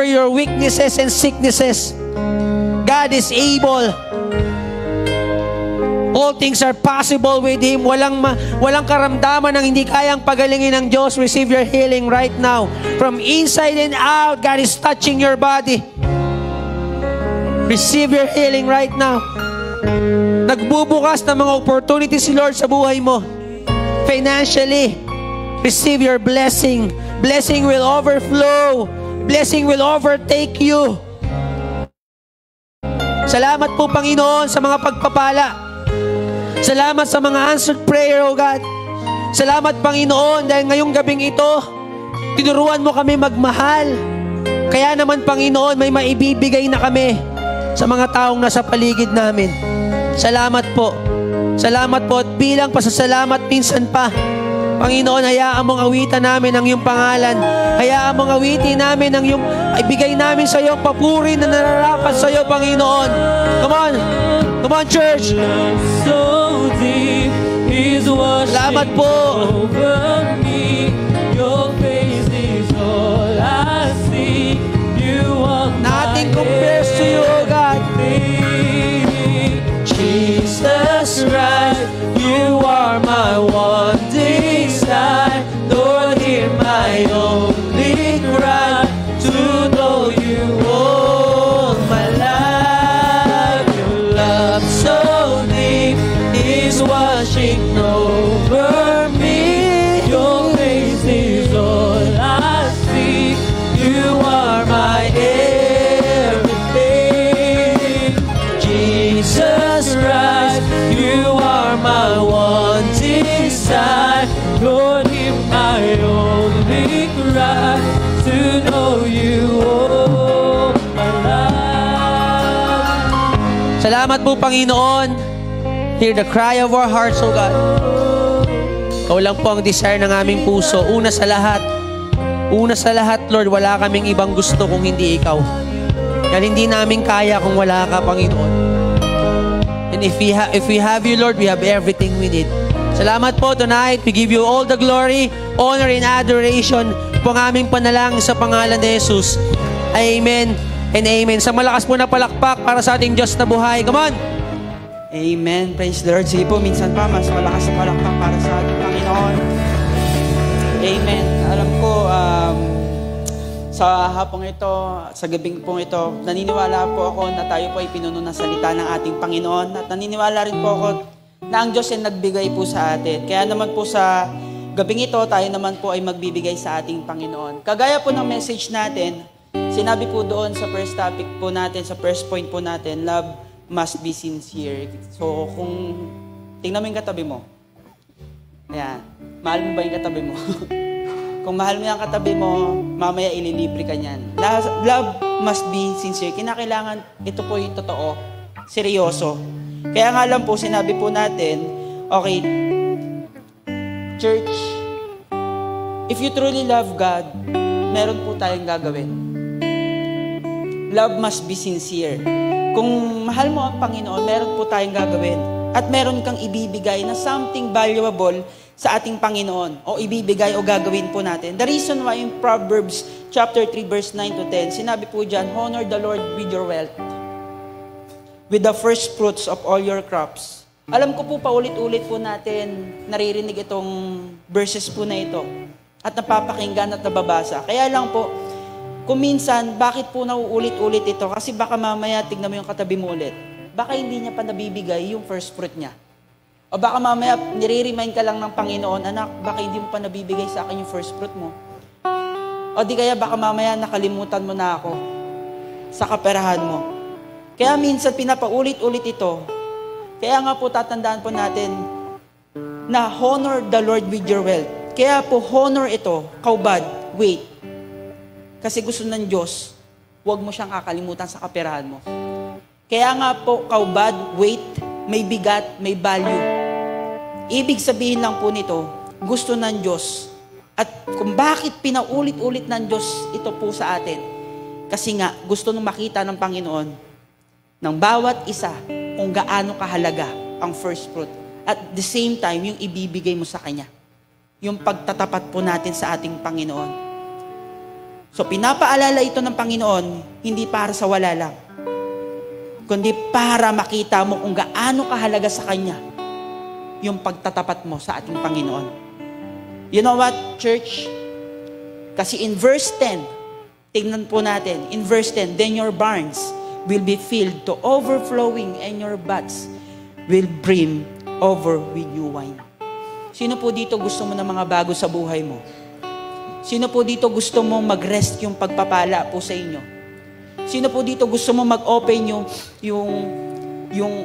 your weaknesses and sicknesses. God is able. All things are possible with Him. Walang karamdaman ng hindi kayang pagalingin ng Diyos. Receive your healing right now. From inside and out, God is touching your body. Receive your healing right now. Nagbubukas ng mga opportunities si Lord sa buhay mo. Financially, receive your blessing. Blessing will overflow. Blessing will overtake you. Salamat po, Panginoon, sa mga pagpapala. Salamat sa mga answered prayer, O God. Salamat, Panginoon, dahil ngayong gabing ito, tinuruan mo kami magmahal. Kaya naman, Panginoon, may maibibigay na kami sa mga taong nasa paligid namin. Salamat po. Salamat po at bilang pasasalamat minsan pa, Panginoon, hayaan mong awitan namin ang iyong pangalan. Hayaan mong awitin namin ang iyong, ibigay namin sa iyo ang papuri na nararapat sa iyo, Panginoon. Come on. Come on, church.
So deep is washing
Salamat po.
over me. Your face is all I see. You are
Nothing compares to you, O God.
Jesus Christ, you are my one desire. Lord, hear my only cry to know you all my life. Your love so deep is washing over me. Your face is all I see. You are my everything. Jesus Christ, you are my one desire. Lord, hear my only cry to know you all my life.
Salamat po, Panginoon. Hear the cry of our hearts, O God. Ikaw lang po ang desire ng aming puso. Una sa lahat, Lord, wala kaming ibang gusto kung hindi Ikaw. Dahil hindi namin kaya kung wala ka, Panginoon. And if we have you, Lord, we have everything we need. Salamat po tonight. We give you all the glory, honor, and adoration po ang aming panalangin sa pangalan ni Jesus. Amen and amen. Sa malakas po na palakpak para sa ating Diyos na buhay. Come on!
Amen. Praise the Lord. Sige po, minsan pa, mas malakas na palakpak para sa ating Panginoon. Amen. Alam ko, sa hapong ito, sa gabing pong ito, naniniwala po ako na tayo po ay pinuno ng salita ng ating Panginoon. At naniniwala rin po ako na ang Diyos ay nagbigay po sa atin. Kaya naman po sa gabing ito, tayo naman po ay magbibigay sa ating Panginoon. Kagaya po ng message natin, sinabi po doon sa first topic po natin, sa first point po natin, love must be sincere. So, kung tingnan mo yung katabi mo, ayan, mahal mo ba yung katabi mo? Kung mahal mo yung katabi mo, mamaya ililibre ka niyan. Love must be sincere. Kinakailangan, ito po yung totoo, seryoso. Kaya nga lang po, sinabi po natin, okay, church, if you truly love God, meron po tayong gagawin. Love must be sincere. Kung mahal mo ang Panginoon, meron po tayong gagawin. At meron kang ibibigay na something valuable sa ating Panginoon. O ibibigay o gagawin po natin. The reason why in Proverbs chapter 3 verse 9 to 10, sinabi po dyan, honor the Lord with your wealth, with the first fruits of all your crops. Alam ko po, paulit-ulit po natin naririnig itong verses po na ito. At napapakinggan at nababasa. Kaya lang po, kung minsan, bakit po nauulit-ulit ito? Kasi baka mamaya, tignan mo yung katabi mo ulit. Baka hindi niya pa nabibigay yung first fruit niya. O baka mamaya, nire-remind ka lang ng Panginoon, anak, baka hindi mo pa nabibigay sa akin yung first fruit mo. O di kaya baka mamaya nakalimutan mo na ako sa kaperahan mo. Kaya minsan, pinapaulit-ulit ito. Kaya nga po, tatandaan po natin na honor the Lord with your wealth. Kaya po, honor ito, kaubad, wait. Kasi gusto ng Diyos, huwag mo siyang kakalimutan sa kaperahan mo. Kaya nga po, kaubad, wait, may bigat, may value. Ibig sabihin lang po nito, gusto ng Diyos. At kung bakit pinaulit-ulit ng Diyos ito po sa atin. Kasi nga, gusto nung makita ng Panginoon ng bawat isa kung gaano kahalaga ang first fruit. At the same time, yung ibibigay mo sa Kanya. Yung pagtatapat po natin sa ating Panginoon. So, pinapaalala ito ng Panginoon, hindi para sa wala lang. kundi para makita mo kung gaano kahalaga sa Kanya yung pagtatapat mo sa ating Panginoon. You know what, church? Kasi in verse 10, tingnan po natin, in verse 10, then your barns will be filled to overflowing and your vats will brim over with new wine. Sino po dito gusto mo ng mga bago sa buhay mo? Sino po dito gusto mo mag-rest yung pagpapala po sa inyo? Sino po dito gusto mo mag-open yung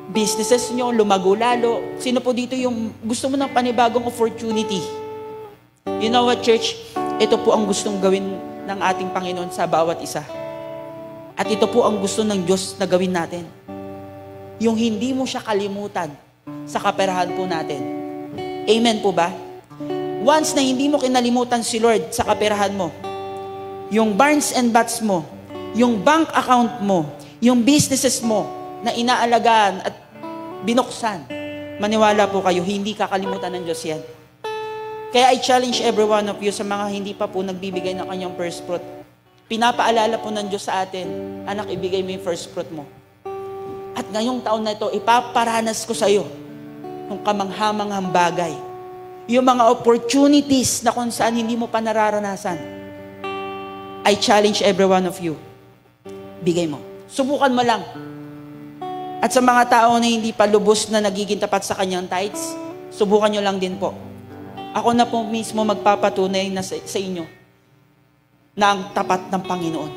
businesses nyo, lumago lalo? Sino po dito yung gusto mo ng panibagong opportunity? You know what, church? Ito po ang gustong gawin ng ating Panginoon sa bawat isa. At ito po ang gusto ng Diyos na gawin natin. Yung hindi mo siya kalimutan sa kaperahan po natin. Amen po ba? Once na hindi mo kinalimutan si Lord sa kaperahan mo, yung barns and vats mo, yung bank account mo, yung businesses mo na inaalagaan at binuksan, maniwala po kayo, hindi kakalimutan ng Diyos yan. Kaya I challenge every one of you sa mga hindi pa po nagbibigay ng kanyang first fruit. Pinapaalala po ng Diyos sa atin, anak, ibigay mo yung first fruit mo. At ngayong taon na ito, ipaparanas ko sa iyo yung kamanghamanghang bagay. Yung mga opportunities na kung saan hindi mo pa nararanasan. I challenge every one of you. Bigay mo. Subukan mo lang. At sa mga tao na hindi pa lubos na nagiging tapat sa kanyang tithes, subukan nyo lang din po. Ako na po mismo magpapatunay na sa inyo na ang tapat ng Panginoon.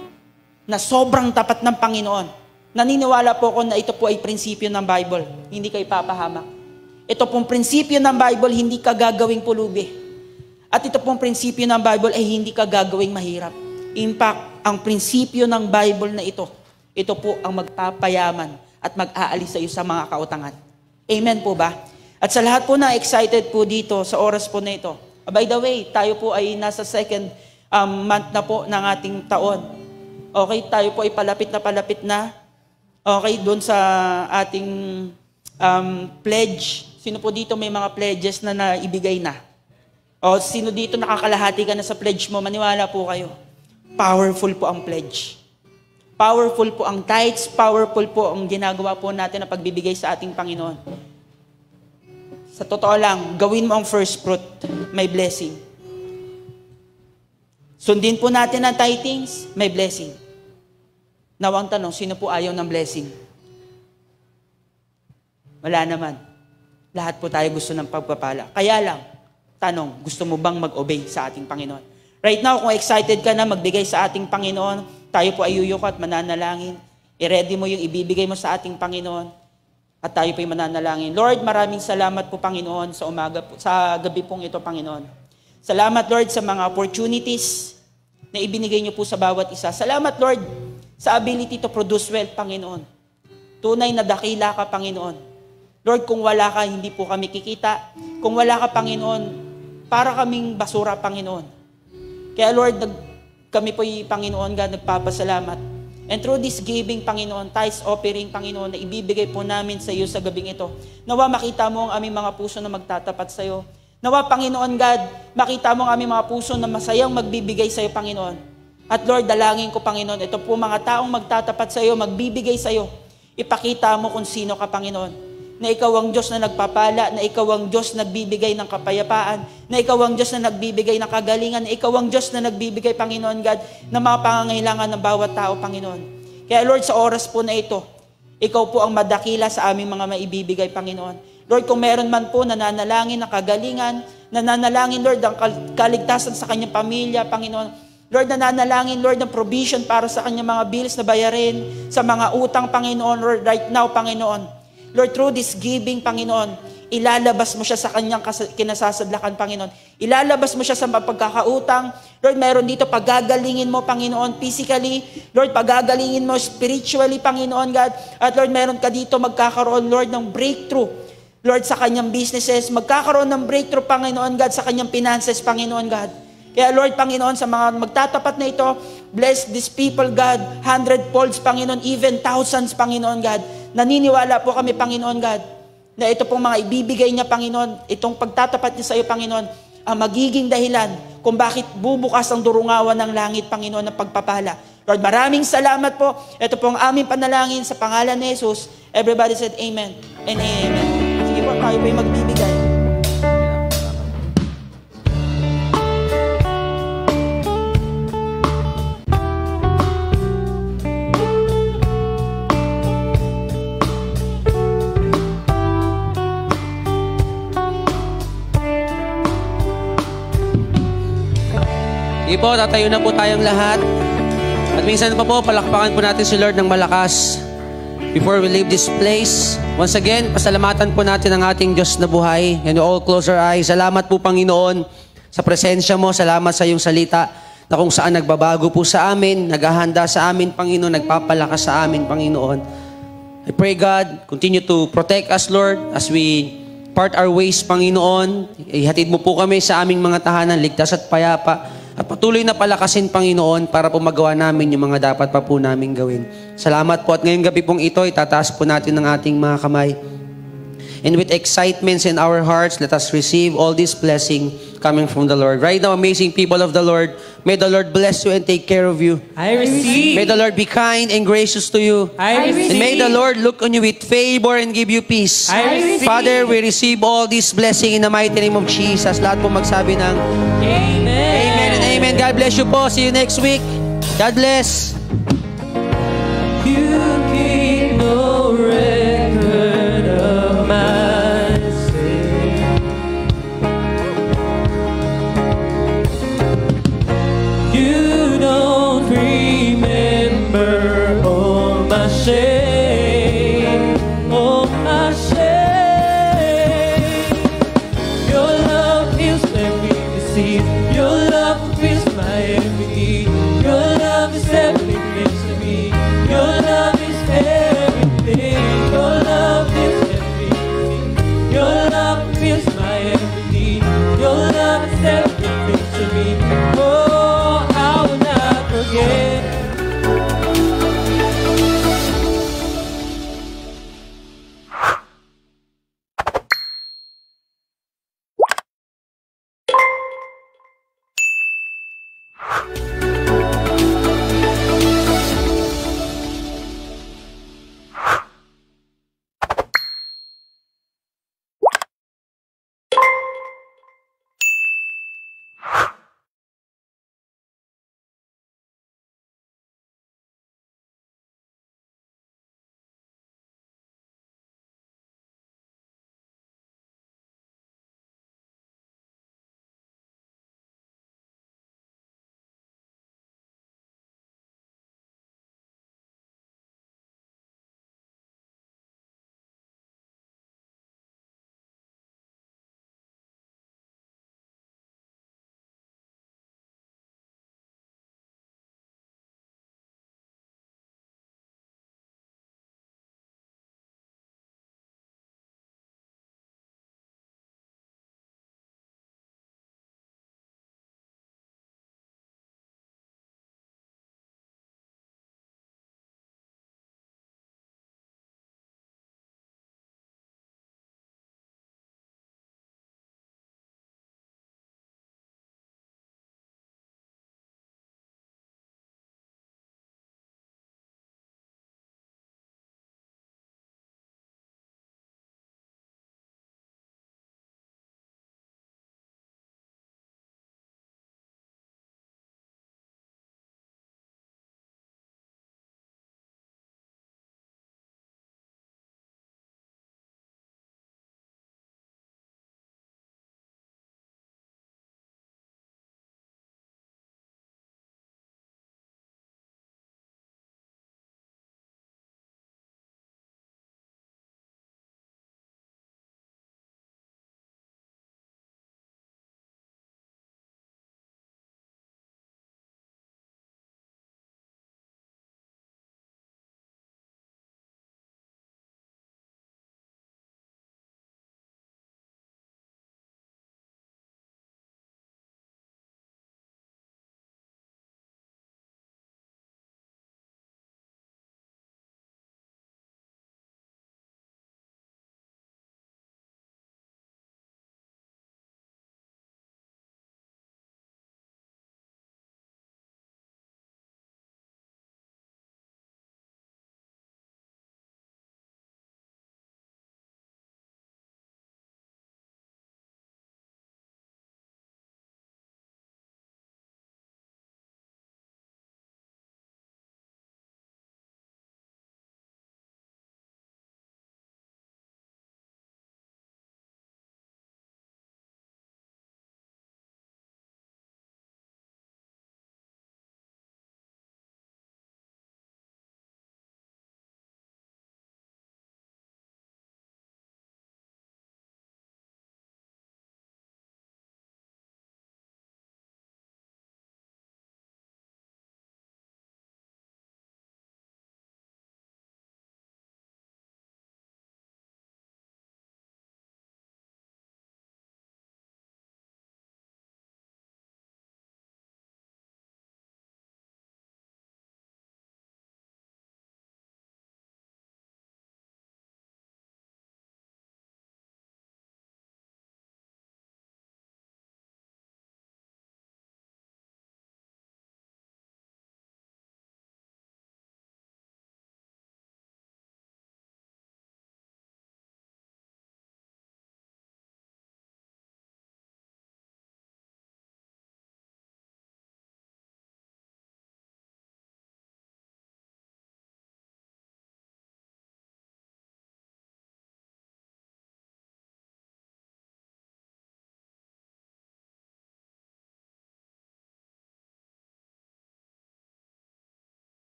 Na sobrang tapat ng Panginoon. Naniniwala po ako na ito po ay prinsipyo ng Bible. Hindi kayo papahamak. Ito pong prinsipyo ng Bible, hindi ka gagawing pulubi. At ito pong prinsipyo ng Bible ay hindi ka gagawing mahirap. In fact, ang prinsipyo ng Bible na ito po ang magpapayaman at mag-aalis sa iyo sa mga kautangan. Amen po ba? At sa lahat po na excited po dito sa oras po na ito. By the way, tayo po ay nasa second month na po ng ating taon. Okay, tayo po ay palapit na. Okay, doon sa ating pledge. Sino po dito may mga pledges na naibigay na? O sino dito nakakalahati ka na sa pledge mo? Maniwala po kayo. Powerful po ang pledge. Powerful po ang tithes. Powerful po ang ginagawa po natin na pagbibigay sa ating Panginoon. Sa totoo lang, gawin mo ang first fruit. May blessing. Sundin po natin ang tithings. May blessing. Nawang tanong, sino po ayaw ng blessing? Wala naman. Lahat po tayo gusto ng pagpapala. Kaya lang, tanong, gusto mo bang mag-obey sa ating Panginoon? Right now, kung excited ka na magbigay sa ating Panginoon, tayo po ay yuyuko at mananalangin. I-ready mo yung ibibigay mo sa ating Panginoon. At tayo po ay mananalangin. Lord, maraming salamat po, Panginoon, sa umaga po, sa gabi pong ito, Panginoon. Salamat, Lord, sa mga opportunities na ibinigay niyo po sa bawat isa. Salamat, Lord, sa ability to produce wealth, Panginoon. Tunay na dakila ka, Panginoon. Lord, kung wala ka, hindi po kami kikita. Kung wala ka, Panginoon, para kaming basura, Panginoon. Kaya Lord, kami po Panginoon God, nagpapasalamat. And through this giving, Panginoon, tithes offering, Panginoon, na ibibigay po namin sa iyo sa gabing ito. Nawa makita mo ang aming mga puso na magtatapat sa iyo. Nawa, Panginoon God, makita mo ang aming mga puso na masayang magbibigay sa iyo, Panginoon. At Lord, dalangin ko, Panginoon, ito po mga taong magtatapat sa iyo, magbibigay sa iyo. Ipakita mo kung sino ka, Panginoon. Na ikaw ang Diyos na nagpapala, na ikaw ang Diyos na nagbibigay ng kapayapaan, na ikaw ang Diyos na nagbibigay ng kagalingan, na ikaw ang Diyos na nagbibigay, Panginoon God, ng mga pangangailangan ng bawat tao, Panginoon. Kaya Lord, sa oras po na ito, ikaw po ang madakila sa aming mga maibibigay, Panginoon. Lord, kung meron man po nananalangin ng kagalingan, nananalangin, Lord, ang kaligtasan sa kanyang pamilya, Panginoon. Lord, nananalangin, Lord, ng provision para sa kanyang mga bills na bayarin, sa mga utang, Panginoon, Lord, right now, Panginoon. Lord, through this giving, Panginoon, ilalabas mo siya sa kanyang kinasasadlakan, Panginoon. Ilalabas mo siya sa pagkakautang. Lord, meron dito pagagalingin mo, Panginoon, physically. Lord, pagagalingin mo spiritually, Panginoon God. At Lord, meron ka dito magkakaroon, Lord, ng breakthrough. Lord, sa kanyang businesses. Magkakaroon ng breakthrough, Panginoon God, sa kanyang finances, Panginoon God. Kaya Lord, Panginoon, sa mga magtatapat na ito, bless these people, God, 100-folds, Panginoon, even thousands, Panginoon God. Naniniwala po kami, Panginoon God, na ito pong mga ibibigay niya, Panginoon, itong pagtatapat niya sa iyo, Panginoon, ang magiging dahilan kung bakit bubukas ang durungawan ng langit, Panginoon, ng pagpapala. Lord, maraming salamat po. Ito po ang aming panalangin sa pangalan ni Jesus. Everybody said amen and amen. Sige po, tayo po yung magbibigay.
Sige po, tatayo na po tayong lahat. At minsan pa po, palakpakan po natin si Lord ng malakas. Before we leave this place, once again, pasalamatan po natin ang ating Diyos na buhay. And we all close our eyes. Salamat po, Panginoon, sa presensya mo. Salamat sa iyong salita na kung saan nagbabago po sa amin, naghahanda sa amin, Panginoon, nagpapalakas sa amin, Panginoon. I pray, God, continue to protect us, Lord, as we part our ways, Panginoon. Ihatid mo po kami sa aming mga tahanan, ligtas at payapa. At patuloy na palakasin, Panginoon, para po magawa namin yung mga dapat pa po namin gawin. Salamat po at ngayong gabi pong ito, itataas po natin ang ating mga kamay. And with excitements in our hearts, let us receive all this blessing coming from the Lord. Right now, amazing people of the Lord, may the Lord bless you and take care of you.
I receive.
May the Lord be kind and gracious to you.
I receive.
And may the Lord look on you with favor and give you peace.
I receive.
Father, we receive all this blessing in the mighty name of Jesus. Lahat po magsabi ng
Amen.
Amen and amen. God bless you po. See you next week. God bless.